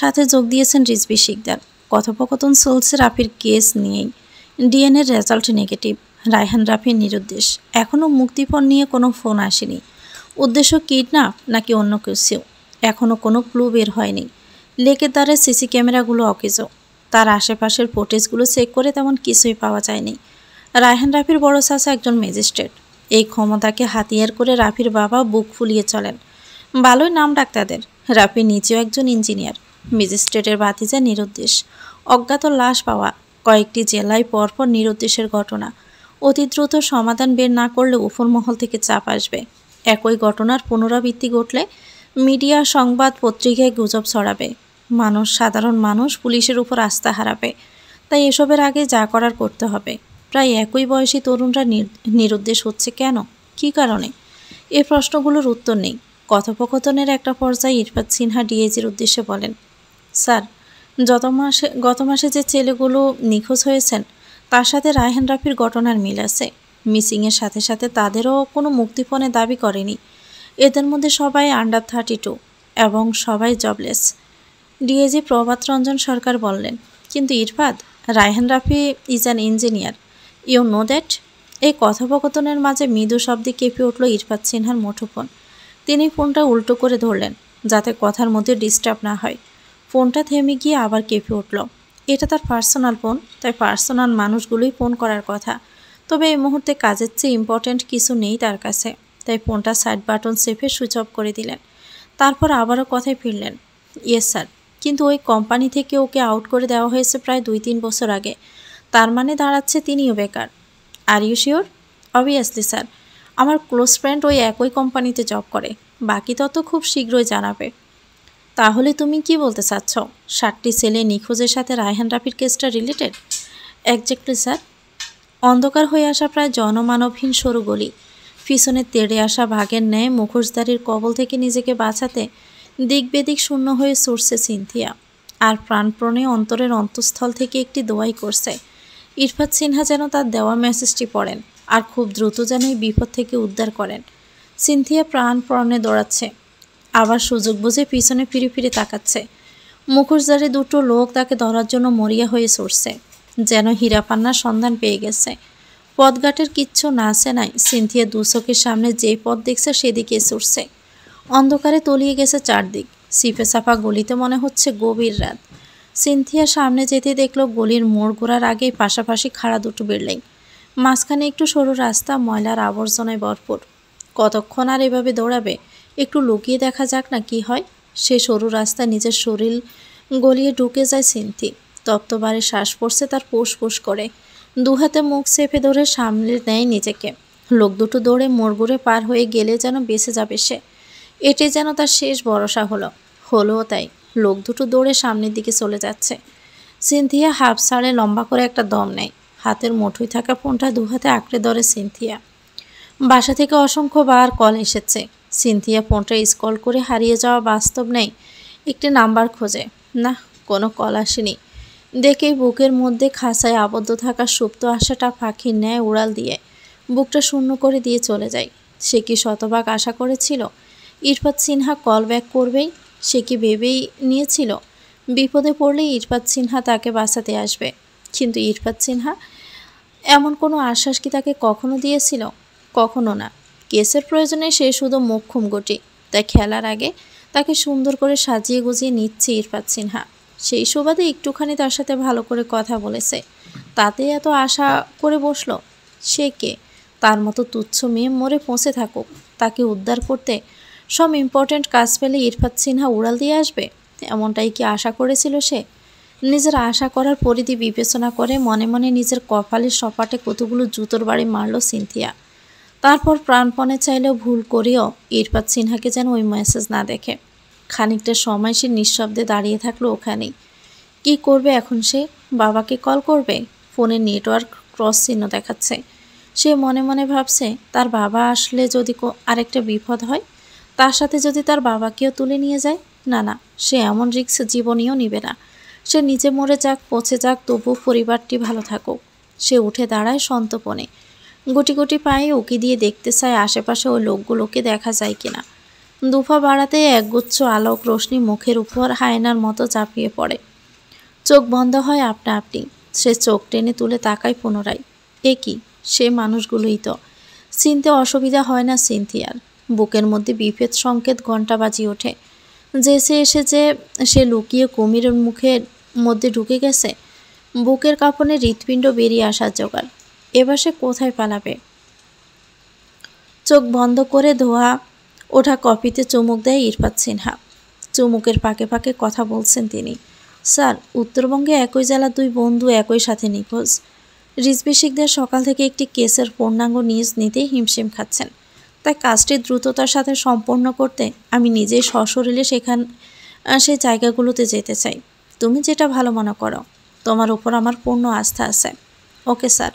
সাথে যোগ দিয়েছেন রিজভী শিকদার। কথোপকথন চলছে রাফির কেস নিয়েই। ডিএনএর রেজাল্ট নেগেটিভ, রায়হান রাফির নিরুদ্দেশ। এখনও মুক্তিপণ নিয়ে কোনো ফোন আসেনি। উদ্দেশ্য কিডন্যাপ নাকি অন্য কিছু এখনও কোনো ক্লু বের হয়নি। লেকের দ্বারে সিসি ক্যামেরাগুলো অকেজো, তার আশেপাশের ফুটেজগুলো চেক করে তেমন কিছুই পাওয়া যায়নি। রায়হান রাফির বড় চাচা একজন ম্যাজিস্ট্রেট, এই ক্ষমতাকে হাতিয়ার করে রাফির বাবা বুক ফুলিয়ে চলেন। ভালোই নাম ডাক তাদের। রাফি নিজেও একজন ইঞ্জিনিয়ার। ম্যাজিস্ট্রেটের ভাতিজা নিরুদ্দেশ, অজ্ঞাত লাশ পাওয়া, কয়েকটি জেলায় পরপর নিরুদ্দেশের ঘটনা। অতি দ্রুত সমাধান বের না করলে উপরমহল থেকে চাপ আসবে। একই ঘটনার পুনরাবৃত্তি ঘটলে মিডিয়া, সংবাদ, পত্রিকায় গুজব ছড়াবে। সাধারণ মানুষ পুলিশের উপর আস্থা হারাবে। তাই এসবের আগে যা করার করতে হবে। প্রায় একই বয়সী তরুণরা নিরুদ্দেশ হচ্ছে কেন, কী কারণে? এই প্রশ্নগুলোর উত্তর নেই। কথোপকথনের একটা পর্যায়ে ইরফাত সিনহা ডিএজির উদ্দেশ্যে বলেন, স্যার, গত মাসে যে ছেলেগুলো নিখোঁজ হয়েছেন তার সাথে রায়হান রাফির ঘটনার মিল আছে। মিসিংয়ের সাথে সাথে তাদেরও কোনো মুক্তিপণের দাবি করেনি। এদের মধ্যে সবাই আন্ডার 32 এবং সবাই জবলেস। ডিএজি প্রভাত রঞ্জন সরকার বললেন, কিন্তু Irfat, Raihan Rafi is an engineer, you know that. এই কথোপকথনের মাঝে মৃদু শব্দে কেঁপে উঠল ইরফাত সিনহার মুঠোফোন। তিনি ফোনটা উল্টো করে ধরলেন যাতে কথার মধ্যে ডিস্টার্ব না হয়। ফোনটা থেমে গিয়ে আবার কেঁপে উঠল। এটা তার পার্সোনাল ফোন, তাই পার্সোনাল মানুষগুলোই ফোন করার কথা। তবে এই মুহূর্তে কাজের চেয়ে ইম্পর্ট্যান্ট কিছু নেই তার কাছে, তাই ফোনটা সাইড বাটন চেপে সুইচ অফ করে দিলেন। তারপর আবারও কথায় ফিরলেন, ইয়েস স্যার, কিন্তু ওই কোম্পানি থেকে ওকে আউট করে দেওয়া হয়েছে প্রায় 2-3 বছর আগে। তার মানে দাঁড়াচ্ছে তিনিও বেকার। Are you sure? Obviously sir, আমার ক্লোজ ফ্রেন্ড ওই একই কোম্পানিতে জব করে। বাকি তত খুব শীঘ্রই জানাবে। তাহলে তুমি কি বলতে চাচ্ছ, 7টি ছেলে নিখোঁজের সাথে রায়হান রাফির কেসটা রিলেটেড? Exactly sir. অন্ধকার হয়ে আসা প্রায় জনমানবহীন সরু গলি, পিছনে তেড়ে আসা ভাগের ন্যায় মুখোশধারীর কবল থেকে নিজেকে বাঁচাতে দিক বেদিক শূন্য হয়ে ছুটছে সিনথিয়া, আর প্রাণপ্রণে অন্তরের অন্তঃস্থল থেকে একটি দোয়াই করছে, ইরফাত সিনহা যেন তার দেওয়া মেসেজটি পড়েন আর খুব দ্রুত যেন এই বিপদ থেকে উদ্ধার করেন। সিনথিয়া প্রাণপণে দৌড়াচ্ছে, আবার সুযোগ বুঝে পিছনে ফিরে ফিরে তাকাচ্ছে। মুখোশধারী দুটো লোক তাকে ধরার জন্য মরিয়া হয়ে ছুটছে, যেন হীরাপান্নার সন্ধান পেয়ে গেছে। পথঘাটের কিচ্ছু না আছে নাই। সিনথিয়া চোখের সামনে যেই পথ দেখছে সেদিকে ছুটছে। অন্ধকারে তলিয়ে গেছে চারদিক। সিপে চাপা গলিতে মনে হচ্ছে গভীর রাত। সিনথিয়া সামনে যেতে দেখল গলির মোড় ঘোরার আগেই পাশাপাশি খাড়া দুটো বিল্ডিং, মাঝখানে একটু সরু রাস্তা, ময়লার আবর্জনায় ভরপুর। কতক্ষণ আর এভাবে দৌড়াবে? একটু লুকিয়ে দেখা যাক না কি হয়। সে সরু রাস্তা নিজের শরীর গলিয়ে ঢুকে যায় সিনথি। তপ্তবারে শ্বাস পড়ছে তার ফুস করে। দুহাতে মুখ চেপে ধরে সামলে নেয় নিজেকে। লোক দুটো দৌড়ে মোড় ঘুরে পার হয়ে গেলে যেন বেঁচে যাবে সে। এটাই যেন তার শেষ ভরসা হলো তাই লোক দুটো দৌড়ে সামনের দিকে চলে যাচ্ছে। সিনথিয়া হাফ ছাড়ে লম্বা করে একটা দম নেয়। হাতের মুঠোয় থাকা ফোনটা দুহাতে আঁকড়ে ধরে সিনথিয়া। বাসা থেকে অসংখ্যবার কল এসেছে। সিনথিয়া ফোনটা স্ক্রল করে হারিয়ে যাওয়া বাস্তব নেই একটি নাম্বার খোঁজে। না, কোনো কল আসেনি। দেখেই বুকের মধ্যে খাঁচায় আবদ্ধ থাকা সুপ্ত আশাটা পাখির ন্যায় উড়াল দিয়ে বুকটা শূন্য করে দিয়ে চলে যায়। সে কি শতভাগ আশা করেছিল ইরফাত সিনহা কল ব্যাক করবেই? সে কি ভেবেই নিয়েছিল বিপদে পড়লেই ইরফাত সিনহা তাকে বাঁচাতে আসবে? কিন্তু ইরফাত সিনহা এমন কোনো আশ্বাস কি তাকে কখনো দিয়েছিল? কখনো না। কেসের প্রয়োজনে সে শুধু মোক্ষম গটি, তাই খেলার আগে তাকে সুন্দর করে সাজিয়ে গুজিয়ে নিচ্ছে ইরফাত সিনহা। সেই সুবাদে একটুখানি তার সাথে ভালো করে কথা বলেছে, তাতে এত আশা করে বসলো। সে কে? তার মতো তুচ্ছ মেয়ে মরে পৌঁছে থাকুক, তাকে উদ্ধার করতে সব ইম্পর্ট্যান্ট কাজ পেলে ইরফাত সিনহা উড়াল দিয়ে আসবে? এমনটাই কি আশা করেছিল সে? নিজের আশা করার পরিধি বিবেচনা করে মনে মনে নিজের কপালের সপাটে কতগুলো জুতোর বাড়ি মারল সিনথিয়া। তারপর প্রাণপণে চাইলেও ভুল করেও ইরফাত সিনহাকে যেন ওই মেসেজ না দেখে। খানিকটা সময় সে নিঃশব্দে দাঁড়িয়ে থাকলো ওখানেই। কি করবে এখন সে? বাবাকে কল করবে? ফোনের নেটওয়ার্ক ক্রস চিহ্ন দেখাচ্ছে। সে মনে মনে ভাবছে, তার বাবা আসলে যদি আরেকটা বিপদ হয়, তার সাথে যদি তার বাবাকেও তুলে নিয়ে যায়, না না, সে এমন রিস্ক জীবনেও নিবে না। সে নিজে মরে যাক, পচে যাক, তবু পরিবারটি ভালো থাকুক। সে উঠে দাঁড়ায় সন্তপনে, গুটি গুটি পায়ে উকি দিয়ে দেখতে চায় আশেপাশে ওই লোকগুলোকে দেখা যায় কিনা। দুফা বাড়াতে একগুচ্ছ আলোক রোশনি মুখের উপর হায়নার মতো চাপিয়ে পড়ে। চোখ বন্ধ হয় আপনা আপনি। সে চোখ টেনে তুলে তাকায় পুনরায়। এ কি? সে মানুষগুলোই তো। চিনতে অসুবিধা হয় না সিনথিয়ার। বুকের মধ্যে বিভেদ সংকেত ঘণ্টা বাজিয়ে ওঠে। যেসে এসে যে সে লুকিয়ে কুমিরের মুখের মধ্যে ঢুকে গেছে। বুকের কাঁপনে হৃৎপিণ্ড বেরিয়ে আসার জোগাড়। এবার সে কোথায় পালাবে? চোখ বন্ধ করে ধোয়া ওঠা কফিতে চুমুক দেয় ইরফাত সিনহা। চুমুকের ফাঁকে ফাঁকে কথা বলছেন তিনি। স্যার, উত্তরবঙ্গে একই জেলার দুই বন্ধু একই সাথে নিখোঁজ। রিজভী শিকদার সকাল থেকে একটি কেসের পূর্ণাঙ্গ নিউজ নিতে হিমশিম খাচ্ছেন। তাই কাজটি দ্রুততার সাথে সম্পন্ন করতে আমি নিজেই সশরীরে সেই জায়গাগুলোতে যেতে চাই। তুমি যেটা ভালো মনে করো। তোমার উপর আমার পূর্ণ আস্থা আছে। Okay sir.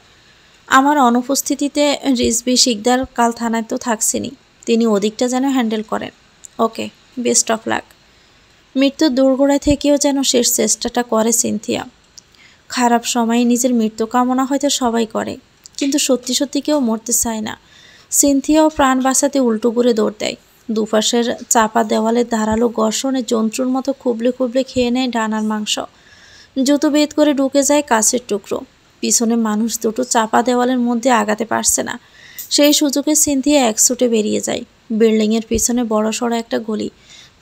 আমার অনুপস্থিতিতে রিজভী শিকদার কাল থানায় তো থাকছেনই, তিনি ওদিকটা যেন হ্যান্ডেল করেন। ওকে, বেস্ট অফ লাক। মৃত্যুর দোরগোড়ায় থেকেও যেন শেষ চেষ্টাটা করে সিনথিয়া। খারাপ সময়ে নিজের মৃত্যু কামনা হয়তো সবাই করে, কিন্তু সত্যি সত্যি কেউ মরতে চায় না। সিনথিয়াও প্রাণ বাঁচাতে উল্টো করে দৌড় দেয়। দুপাশের চাপা দেওয়ালে ধারালো ঘর্ষণে জন্তুর মতো খুবলে খুবলে খেয়ে নেয় ডানার মাংস। জুতো বেদ করে ঢুকে যায় কাছের টুকরো। পিছনে মানুষ দুটো চাপা দেওয়ালের মধ্যে আগাতে পারছে না। সেই সুযোগে সিনথিয়া এক ছুটে বেরিয়ে যায়। বিল্ডিংয়ের পিছনে বড়সড় একটা গলি,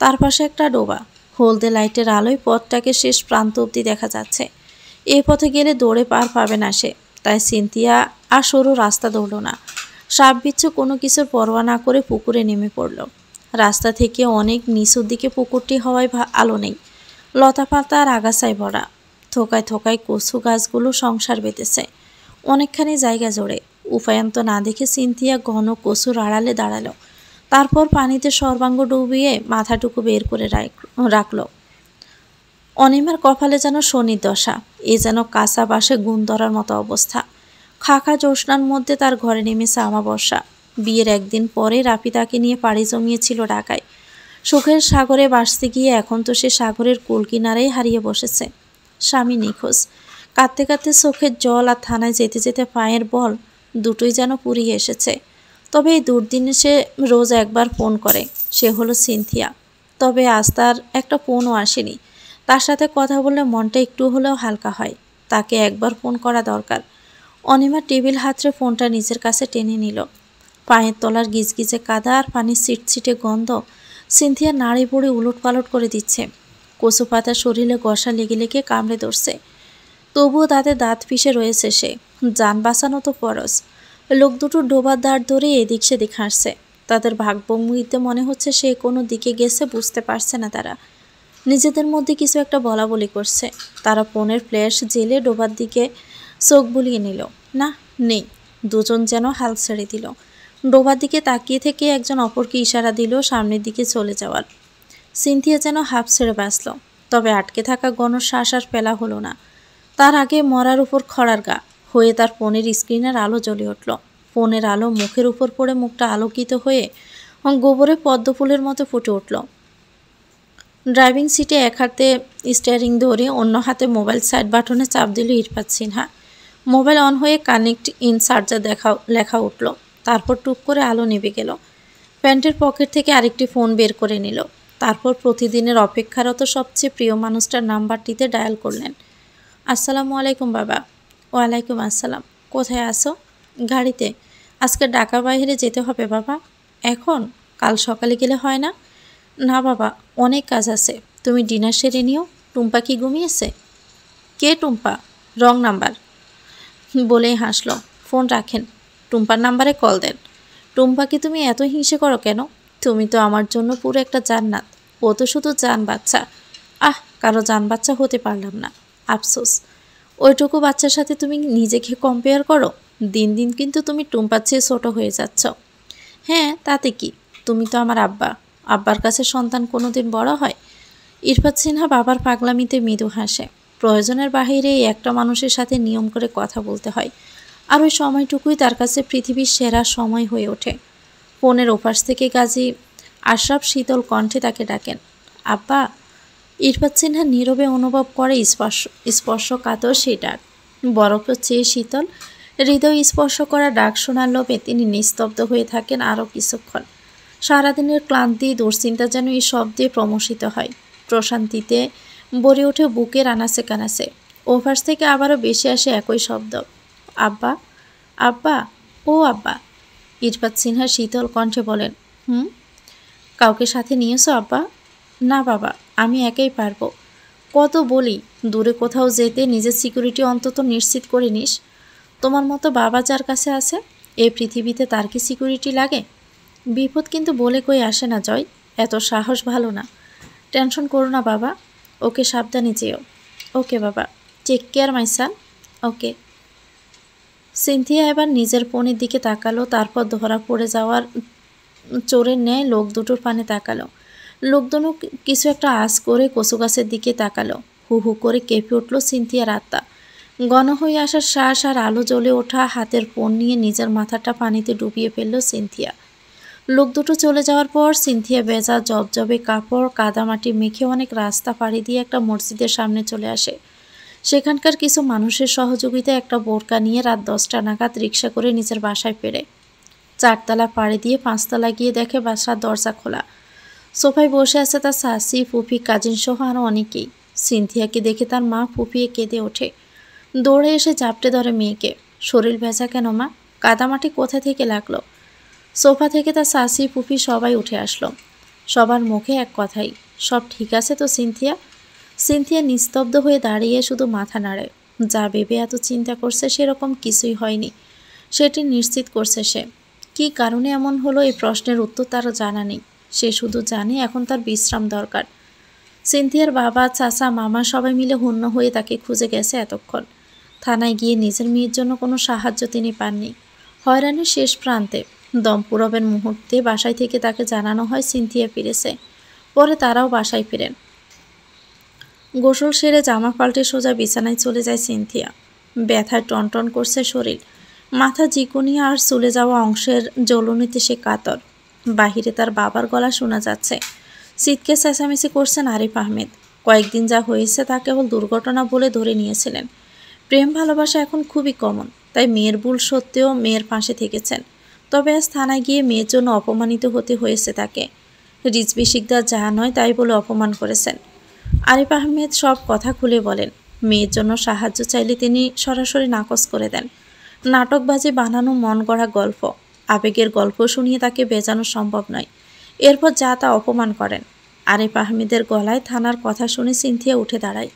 তার পাশে একটা ডোবা। হলদে লাইটের আলোয় পথটাকে শেষ প্রান্ত অবধি দেখা যাচ্ছে। এই পথে গেলে দৌড়ে পার পাবে না সে। তাই সিনথিয়া আর সরু রাস্তা দৌড়ল না। সাপ বিচ্ছু কোনো কিছুর পরোয়া না করে পুকুরে নেমে পড়ল। রাস্তা থেকে অনেক নিচুর দিকে পুকুরটি হওয়ায় আলো নেই। লতা পাতা আর আগাছায় ভরা। থোকায় থোকায় কচু গাছগুলো সংসার বেঁধেছে অনেকখানি জায়গা জুড়ে। উপায়ন্ত না দেখে সিনথিয়া ঘন কচুর আড়ালে দাঁড়ালো। তারপর পানিতে সর্বাঙ্গ ডুবিয়ে মাথাটুকু বের করে রাখল। অনিমার কপালে যেন শনির দশা। এ যেন কাঁচা বাসে গুণ ধরার মতো অবস্থা। খাখা জ্যোৎস্নার মধ্যে তার ঘরে নেমেছে আমাবস্যা। বিয়ের একদিন পরে রাফি তাকে নিয়ে পাড়ি জমিয়েছিল ঢাকায়। সুখের সাগরে ভাসতে গিয়ে এখন তো সে সাগরের কুল কিনারেই হারিয়ে বসেছে। স্বামী নিখোঁজ। কাঁদতে কাঁদতে চোখের জল আর থানায় যেতে যেতে পায়ের বল দুটোই যেন পুড়িয়ে এসেছে। তবে এই দুর্দিনে সে রোজ একবার ফোন করে, সে হলো সিনথিয়া। তবে আজ তার একটা ফোনও আসেনি। তার সাথে কথা বললে মনটা একটু হলেও হালকা হয়। তাকে একবার ফোন করা দরকার। অনিমা টেবিল হাতড়ে ফোনটা নিজের কাছে টেনে নিল। পায়ের তলার গিজগিজে কাদা আর পানির ছিটছিটে গন্ধ সিনথিয়া নাড়ি বুড়ি উলট পালট করে দিচ্ছে। কচু পাতা শরীরে গসা লেগে লেগে কামড়ে ধরছে। তবুও তাতে দাঁত পিষে রয়েছে সে। যান বাঁচানো তো ফরজ। লোক দুটো ডোবার দাঁড় ধরে এদিক সেদিক হাসছে। তাদের ভাগভঙ্গিতে মনে হচ্ছে সে কোনো দিকে গেছে, বুঝতে পারছে না তারা। নিজেদের মধ্যে কিছু একটা বলা বলি করছে। তারা ফোনের ফ্ল্যাশ জেলে ডোবার দিকে চোখ বুলিয়ে নিল। না, নেই। দুজন যেন হাল ছেড়ে দিল। ডোবার দিকে তাকিয়ে থেকে একজন অপরকে ইশারা দিল সামনের দিকে চলে যাওয়ার। সিনথিয়া যেন হাঁপ ছেড়ে বাঁচল। তবে আটকে থাকা গণশ্বাস আর ফেলা হলো না। তার আগে মরার উপর খড়ার গা হয়ে তার ফোনের স্ক্রিনের আলো জ্বলে উঠল। ফোনের আলো মুখের উপর পড়ে মুখটা আলোকিত হয়ে গোবরে পদ্মফুলের মতো ফুটে উঠল। ড্রাইভিং সিটে এক হাতে স্টিয়ারিং ধরে অন্য হাতে মোবাইল সাইড বাটনে চাপ দিল ইরফাত সিনহা। মোবাইল অন হয়ে কানেক্ট ইন চার্জার লেখা উঠল। তারপর টুক করে আলো নিভে গেল। প্যান্টের পকেট থেকে আরেকটি ফোন বের করে নিল। তারপর প্রতিদিনের অপেক্ষারত সবচেয়ে প্রিয় মানুষটার নাম্বারটিতে ডায়াল করলেন। আসসালামু আলাইকুম বাবা। ওয়ালাইকুম আসসালাম। কোথায় আসো? গাড়িতে। আজকে ঢাকার বাইরে যেতে হবে বাবা। এখন? কাল সকালে গেলে হয় না? না বাবা, অনেক কাজ আছে। তুমি ডিনার সেরে নিও। টুম্পা কি ঘুমিয়েছে? কে টুম্পা? Wrong number. বলেই হাসল। ফোন রাখেন, টুম্পার নাম্বারে কল দেন। টুম্পাকে তুমি এত হিংসে করো কেন? তুমি তো আমার জন্য পুরো একটা জান্নাত। ও তো শুধু জান বাচ্চা। কারো জান বাচ্চা হতে পারলাম না, আফসোস। ওইটুকু বাচ্চার সাথে তুমি নিজেকে কম্পেয়ার করো? দিন দিন কিন্তু তুমি টুম্পার চেয়ে ছোট হয়ে যাচ্ছ। হ্যাঁ, তাতে কি, তুমি তো আমার আব্বা, আব্বার কাছে সন্তান কোনোদিন বড় হয়? ইরফাত সিনহা বাবার পাগলামিতে মৃদু হাসে। প্রয়োজনের বাহিরে এই একটা মানুষের সাথে নিয়ম করে কথা বলতে হয়, আর ওই সময়টুকুই তার কাছে পৃথিবীর সেরা সময় হয়ে ওঠে। ফোনের ওপাশ থেকে গাজী আশরাফ শীতল কণ্ঠে তাকে ডাকেন, আব্বা। ইরফাত সিনহা নীরবে অনুভব করে স্পর্শকাতর সেই ডাক, বরফের চেয়ে শীতল। হৃদয় স্পর্শ করা ডাক শোনার লোভে তিনি নিস্তব্ধ হয়ে থাকেন আরও কিছুক্ষণ। সারাদিনের ক্লান্তি দুশ্চিন্তা যেন এই শব্দে প্রমোষিত হয়। প্রশান্তিতে ভরে ওঠে বুকের আনাচে কানাচে। ওভার্স থেকে আবারও বেশি আসে একই শব্দ, আব্বা, আব্বা, ও আব্বা। ইরফাত সিনহা শীতল কণ্ঠে বলেন, কাউকে সাথে নিয়েছো আব্বা? না বাবা, আমি একাই পারবো। কত বলি দূরে কোথাও যেতে নিজের সিকিউরিটি অন্তত নিশ্চিত করে নিস। তোমার মতো বাবা যার কাছে আছে, এই পৃথিবীতে তার কি সিকিউরিটি লাগে? বিপদ কিন্তু বলে কই আসে না জয়, এত সাহস ভালো না। টেনশন করো না বাবা, ওকে সাবধানে যেও। ওকে বাবা, take care my son. Okay. Cynthia এবার নিজের ফোনের দিকে তাকালো, তারপর ধরা পড়ে যাওয়ার চোরের ন্যায় লোক দুটোর পানে তাকালো। লোক দুটো কিছু একটা আঁচ করে কচু গাছের দিকে তাকালো। হু হু করে কেঁপে উঠল সিনথিয়ার আত্মা। ঘন হয়ে আসার শ্বাস আর আলো জ্বলে ওঠা হাতের ফোন নিয়ে নিজের মাথাটা পানিতে ডুবিয়ে ফেলল সিনথিয়া। লোক দুটো চলে যাওয়ার পর সিনথিয়া ভেজা জবজবে কাপড় কাদামাটি মেখে অনেক রাস্তা পাড়ি দিয়ে একটা মসজিদের সামনে চলে আসে। সেখানকার কিছু মানুষের সহযোগিতায় একটা বোরকা নিয়ে রাত 10টা নাগাদ রিক্সা করে নিজের বাসায় ফেরে। 4তলা পাড়ি দিয়ে 5তলা গিয়ে দেখে বাসার দরজা খোলা। সোফায় বসে আছে তার শাশি, ফুফি, কাজিন সহ আরও অনেকেই। সিনথিয়াকে দেখে তার মা ফুপিয়ে কেঁদে ওঠে। দৌড়ে এসে চাপটে ধরে মেয়েকে, শরীর ভেজা কেন মা? কাদামাটি কোথা থেকে লাগলো? সোফা থেকে তার শাশি, ফুফি সবাই উঠে আসলো। সবার মুখে এক কথাই, সব ঠিক আছে তো সিনথিয়া? সিনথিয়া নিস্তব্ধ হয়ে দাঁড়িয়ে শুধু মাথা নাড়ে। যা ভেবে এত চিন্তা করছে সেরকম কিছুই হয়নি, সেটি নিশ্চিত করছে সে। কী কারণে এমন হলো এই প্রশ্নের উত্তর তারও জানা নেই। সে শুধু জানে এখন তার বিশ্রাম দরকার। সিনথিয়ার বাবা, চাচা, মামা সবাই মিলে হন্য হয়ে তাকে খুঁজে গেছে এতক্ষণ। থানায় গিয়ে নিজের মেয়ের জন্য কোনো সাহায্য তিনি পাননি। হয়রানির শেষ প্রান্তে দমপুরবের মুহূর্তে বাসায় থেকে তাকে জানানো হয় সিনথিয়া ফিরেছে। পরে তারাও বাসায় ফিরেন। গোসল সেরে জামা পাল্টে সোজা বিছানায় চলে যায় সিনথিয়া। ব্যথায় টনটন করছে শরীর, মাথা জিকুনিয়া আর চলে যাওয়া অংশের জ্বলনিতে সে কাতর। বাহিরে তার বাবার গলা শোনা যাচ্ছে। চিৎকে চেঁচামেচি করছেন আরিফ আহমেদ। কয়েকদিন যা হয়েছে তা কেবল দুর্ঘটনা বলে ধরে নিয়েছিলেন। প্রেম ভালোবাসা এখন খুবই কমন, তাই মেয়ের ভুল সত্ত্বেও মেয়ের পাশে থেকেছেন। তবে আজ থানায় গিয়ে মেয়ের জন্য অপমানিত হতে হয়েছে তাকে। রিজভী শিকদার যা নয় তাই বলে অপমান করেছেন। আরিফ আহমেদ সব কথা খুলে বলেন। মেয়ের জন্য সাহায্য চাইলে তিনি সরাসরি নাকচ করে দেন। নাটকবাজি বানানো মন গড়া গল্প, আবেগের গল্প শুনিয়ে তাকে বেজানো সম্ভব নয়। এরপর যা তা অপমান করেন। আরিফ আহমেদের গলায় থানার কথা শুনে সিনথিয়া উঠে দাঁড়ায়।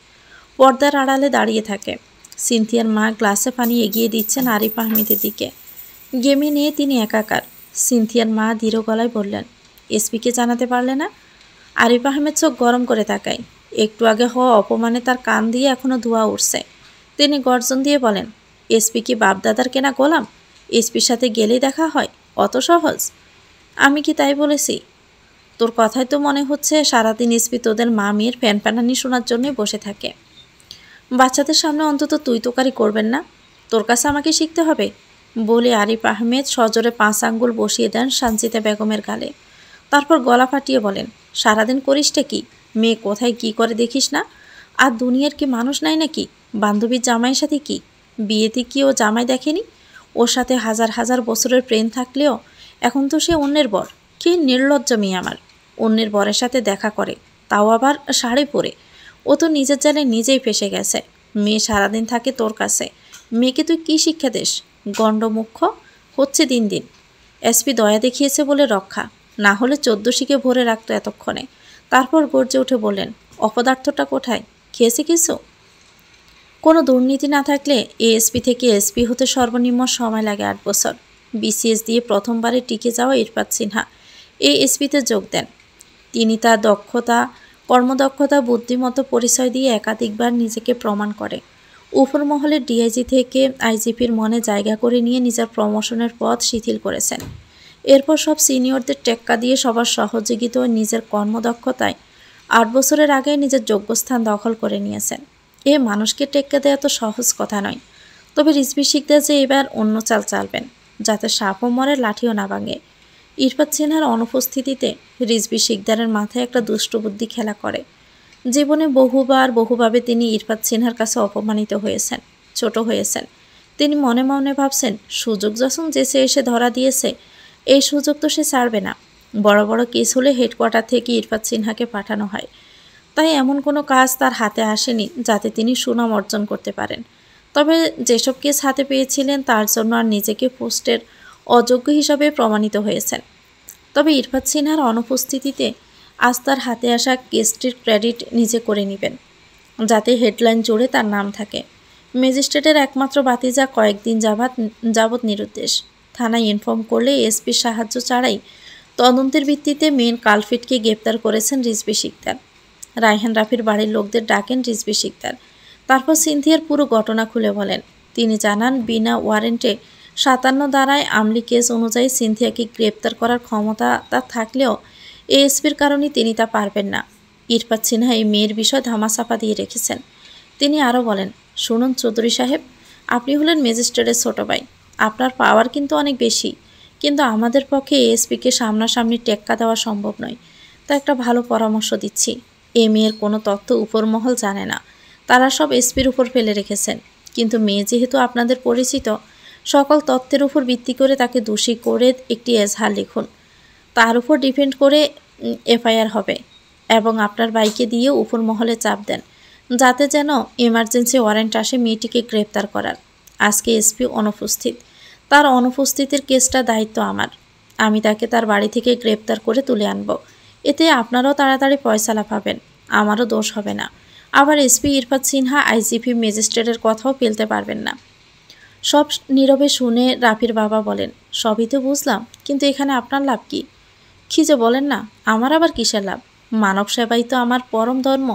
পর্দার আড়ালে দাঁড়িয়ে থাকে। সিনথিয়ার মা গ্লাসে পানি এগিয়ে দিচ্ছেন আরিফ আহমেদের দিকে। গেমে নিয়ে তিনি একাকার। সিনথিয়ার মা দৃঢ় গলায় বললেন, এসপিকে জানাতে পারলে না? আরিফ আহমেদ চোখ গরম করে তাকায়। একটু আগে হওয়া অপমানে তার কান দিয়ে এখনও ধোঁয়া উঠছে। তিনি গর্জন দিয়ে বলেন, এসপি কি বাপদাদার কেনা গোলাম? এসপির সাথে গেলেই দেখা হয়? অত সহজ? আমি কি তাই বলেছি? তোর কথায় তো মনে হচ্ছে সারাদিন এসপি তোদের মা মেয়ের ফ্যানফ্যানানি শোনার জন্যই বসে থাকে। বাচ্চাদের সামনে অন্তত তুই তোকারি করবেন না? তোর কাছে আমাকে শিখতে হবে? বলে আরিফ আহমেদ সজোরে 5 আঙ্গুল বসিয়ে দেন সানজিদা বেগমের গালে। তারপর গলা ফাটিয়ে বলেন, সারাদিন করিসটা কি? মেয়ে কোথায় কি করে দেখিস না? আর দুনিয়ার কি মানুষ নাই নাকি? বান্ধবীর জামাইয়ের সাথে কি বিয়েতে কি ও জামাই দেখেনি? ওর সাথে হাজার হাজার বছরের প্রেম থাকলেও এখন তো সে অন্যের বর। কি নির্লজ্জ মেয়ে আমার! অন্যের বরের সাথে দেখা করে, তাও আবার শাড়ি পরে। ও তো নিজের জালে নিজেই ফেসে গেছে। মেয়ে সারাদিন থাকে তোর কাছে। মেয়েকে তুই কী শিক্ষা দিস? গণ্ডমুখ্য হচ্ছে দিন দিন। এসপি দয়া দেখিয়েছে বলে রক্ষা, না হলে 14 শিকে ভরে রাখতো এতক্ষণে। তারপর গর্জে উঠে বললেন, অপদার্থটা কোথায়? খেয়েছে কিছু? কোনো দুর্নীতি না থাকলে এএসপি থেকে এসপি হতে সর্বনিম্ন সময় লাগে 8 বছর। বিসিএস দিয়ে প্রথমবারে টিকে যাওয়া ইরফাত সিনহা এএসপিতে যোগ দেন। তিনি তার দক্ষতা কর্মদক্ষতা বুদ্ধিমতো পরিচয় দিয়ে একাধিকবার নিজেকে প্রমাণ করে। উপর মহলের ডিআইজি থেকে আইজিপির মনে জায়গা করে নিয়ে নিজের প্রমোশনের পথ শিথিল করেছেন। এরপর সব সিনিয়রদের টেক্কা দিয়ে সবার সহযোগিতা ও নিজের কর্মদক্ষতায় 8 বছরের আগে নিজের যোগ্যস্থান দখল করে নিয়েছেন। এ মানুষকে টেক্কা দেওয়া তো সহজ কথা নয়। তবে রিজভী শিকদার যে এবার অন্য চাল চালবেন, যাতে সাপও মরে লাঠিও না ভাঙে। ইরফাত সিনহার অনুপস্থিতিতে রিজভী শিকদারের মাথায় একটা দুষ্টবুদ্ধি খেলা করে। জীবনে বহুভাবে তিনি ইরফাত সিনহার কাছে অপমানিত হয়েছেন, ছোট হয়েছেন। তিনি মনে মনে ভাবছেন, সুযোগ যখন যেসে এসে ধরা দিয়েছে, এই সুযোগ তো সে ছাড়বে না। বড় বড় কেস হলে হেডকোয়ার্টার থেকে ইরফাত সিনহাকে পাঠানো হয়। তাই এমন কোনো কাজ তার হাতে আসেনি যাতে তিনি সুনাম অর্জন করতে পারেন। তবে যেসব কেস হাতে পেয়েছিলেন তার জন্য আর নিজেকে পোস্টের অযোগ্য হিসাবে প্রমাণিত হয়েছেন। তবে ইরফাত সিনহার অনুপস্থিতিতে আজ তার হাতে আসা কেসটির ক্রেডিট নিজে করে নেবেন, যাতে হেডলাইন জুড়ে তার নাম থাকে। ম্যাজিস্ট্রেটের একমাত্র বাতিজা কয়েকদিন যাবৎ নিরুদ্দেশ। থানায় ইনফর্ম করলে এসপির সাহায্য ছাড়াই তদন্তের ভিত্তিতে মেন কালফিটকে গ্রেপ্তার করেছেন রিজভী শিকদার। রায়হান রাফির বাড়ির লোকদের ডাকেন রিজভী শিকদার। তারপর সিনথিয়ার পুরো ঘটনা খুলে বলেন। তিনি জানান, বিনা ওয়ারেন্টে 57 ধারায় আমলি কেস অনুযায়ী সিনথিয়াকে গ্রেপ্তার করার ক্ষমতা তার থাকলেও এএসপির কারণে তিনি তা পারবেন না। ইরফাত সিনহা এই মেয়ের বিষয় ধামাচাপা দিয়ে রেখেছেন। তিনি আরও বলেন, শুনুন চৌধুরী সাহেব, আপনি হলেন ম্যাজিস্ট্রেটের ছোট ভাই। আপনার পাওয়ার কিন্তু অনেক বেশি, কিন্তু আমাদের পক্ষে এএসপিকে সামনাসামনি টেক্কা দেওয়া সম্ভব নয়। তা একটা ভালো পরামর্শ দিচ্ছি। এ মেয়ের কোনো তথ্য উপরমহল জানে না, তারা সব এসপির উপর ফেলে রেখেছেন। কিন্তু মেয়ে যেহেতু আপনাদের পরিচিত, সকল তথ্যের উপর ভিত্তি করে তাকে দোষী করে একটি এজাহার লিখুন। তার উপর ডিপেন্ড করে এফআইআর হবে, এবং আপনার ভাইকে দিয়ে উপর মহলে চাপ দেন, যাতে যেন এমার্জেন্সি ওয়ারেন্ট আসে মেয়েটিকে গ্রেপ্তার করার। আজকে এসপি অনুপস্থিত, তার অনুপস্থিতির কেসটা দায়িত্ব আমার। আমি তাকে তার বাড়ি থেকে গ্রেপ্তার করে তুলে আনব। এতে আপনারাও তাড়াতাড়ি ফয়সালা পাবেন, আমারও দোষ হবে না। আবার এসপি ইরফাত সিনহা আইজিপি ম্যাজিস্ট্রেটের কথাও ফেলতে পারবেন না। সব নীরবে শুনে রাফির বাবা বলেন, সবই তো বুঝলাম, কিন্তু এখানে আপনার লাভ কি? কি যে বলেন না, আমার আবার কিসের লাভ? মানব সেবাই তো আমার পরম ধর্ম।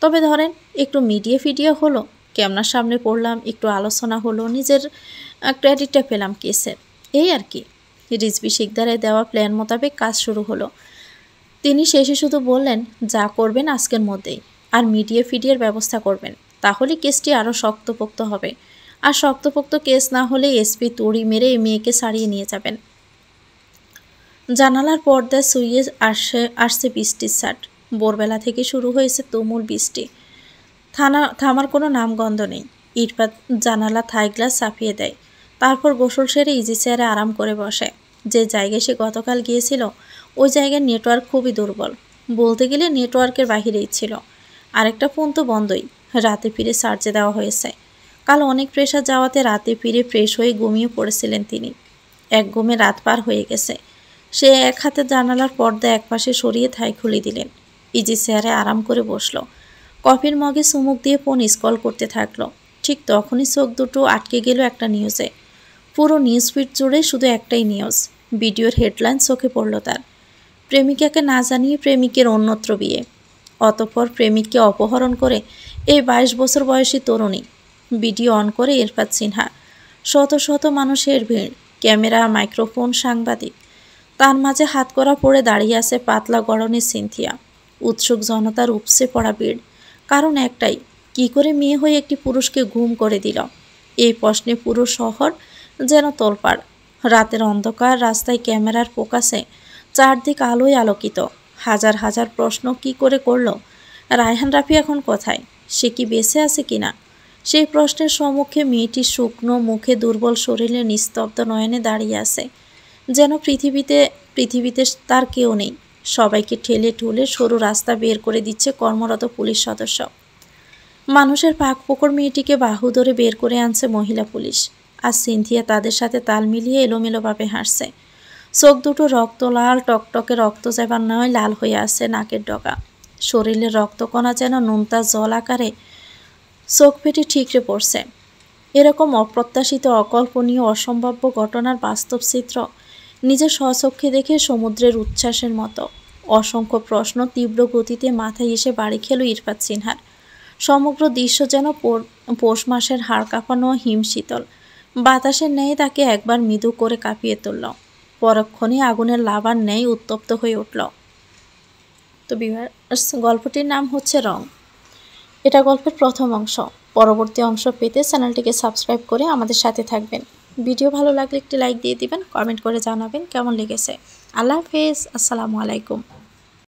তবে ধরেন একটু মিডিয়া হলো, ক্যামেরার সামনে পড়লাম, একটু আলোচনা হলো, নিজের ক্রেডিটটা পেলাম কেসের, এই আর কি। রিজভী শিকদারের দেওয়া প্ল্যান মোতাবেক কাজ শুরু হলো। তিনি শেষে শুধু বললেন, যা করবেন আজকের মধ্যেই, আর মিডিয়ার ব্যবস্থা করবেন, তাহলে কেসটি আরও শক্তপোক্ত হবে। আর শক্তপোক্ত কেস না হলে এসপি তড়ি মেরে এই মেয়েকে ছাড়িয়ে নিয়ে যাবেন। জানালার পর্দায় শুয়ে আসছে বৃষ্টির ছাট। ভোরবেলা থেকে শুরু হয়েছে তুমুল বৃষ্টি। থামার কোনো নামগন্ধ নেই। ইরফাত জানালা থাই গ্লাস চাপিয়ে দেয়, তারপর গোসল সেরে ইজি চেয়ারে আরাম করে বসে। যে জায়গায় সে গতকাল গিয়েছিল ওই জায়গার নেটওয়ার্ক খুবই দুর্বল, বলতে গেলে নেটওয়ার্কের বাহিরেই ছিল। আরেকটা ফোন তো বন্ধই, রাতে ফিরে চার্জে দেওয়া হয়েছে। কাল অনেক প্রেশার যাওয়াতে রাতে ফিরে ফ্রেশ হয়ে ঘুমিয়ে পড়েছিলেন তিনি। এক ঘুমে রাত পার হয়ে গেছে। সে এক হাতে জানালার পর্দা একপাশে সরিয়ে থাই খুলে দিলেন। ইজি চেয়ারে আরাম করে বসলো। কফির মগে চুমুক দিয়ে ফোন স্ক্রল করতে থাকলো। ঠিক তখনই চোখ দুটো আটকে গেল একটা নিউজে। পুরো নিউজ ফিড জুড়ে শুধু একটাই নিউজ। ভিডিওর হেডলাইন চোখে পড়ল তার। প্রেমিকাকে না জানিয়ে প্রেমিকের অন্যত্র বিয়ে। অতঃপর প্রেমিককে অপহরণ করে এই 22 বছর বয়সী তরুণী। ভিডিও অন করে ইরফাত সিনহা। শত শত মানুষের ভিড়, ক্যামেরা, মাইক্রোফোন, সাংবাদিক। তার মাঝে হাতকড়া পরে দাঁড়িয়ে আছে পাতলা গড়নের সিনথিয়া। উৎসুক জনতার উপসে পড়া ভিড়। কারণ একটাই, কি করে মেয়ে হয়ে একটি পুরুষকে গুম করে দিল? এই প্রশ্নে পুরো শহর যেন তোলপাড়। রাতের অন্ধকার রাস্তায় ক্যামেরার ফোকাসে চারদিক আলোয় আলোকিত। হাজার হাজার প্রশ্ন কি করে করল? রায়হান রাফি এখন কোথায়? সে কি বেঁচে আছে কিনা? সেই প্রশ্নের সম্মুখে মেয়েটি শুকনো মুখে, দুর্বল শরীরে, নিস্তব্ধ নয়নে দাঁড়িয়ে আছে। যেন পৃথিবীতে তার কেউ নেই। সবাইকে ঠেলে ঠুলে সরু রাস্তা বের করে দিচ্ছে কর্মরত পুলিশ সদস্য। মানুষের পাকপোকর মেয়েটিকে বাহু ধরে বের করে আনছে মহিলা পুলিশ। আর সিনথিয়া তাদের সাথে তাল মিলিয়ে এলোমেলোভাবে হাসছে। চোখ দুটো রক্ত লাল, টকটকে রক্ত যাবার নয় লাল হয়ে আসছে নাকের ডগা। শরীরের রক্তকণা যেন নোনতা জল আকারে চোখ ফেটে ঠিকরে পড়ছে। এরকম অপ্রত্যাশিত, অকল্পনীয়, অসম্ভাব্য ঘটনার বাস্তব চিত্র নিজের স্বচক্ষে দেখে সমুদ্রের উচ্ছ্বাসের মতো অসংখ্য প্রশ্ন তীব্র গতিতে মাথায় এসে বাড়ি খেল ইরফাত সিনহার। সমগ্র দৃশ্য যেন পৌষ মাসের হাড় কাঁপানো হিমশীতল বাতাসের ন্যায় তাকে একবার মৃদু করে কাঁপিয়ে তুলল, পরক্ষণে আগুনের লাভার ন্যায় উত্তপ্ত হয়ে উঠল। তো ভিউয়ার্স, গল্পটির নাম হচ্ছে রং। এটা গল্পের প্রথম অংশ। পরবর্তী অংশ পেতে চ্যানেলটিকে সাবস্ক্রাইব করে আমাদের সাথে থাকবেন। ভিডিও ভালো লাগলে একটি লাইক দিয়ে দিবেন, কমেন্ট করে জানাবেন কেমন লেগেছে। আল্লাহ হাফেজ, আসসালামু আলাইকুম।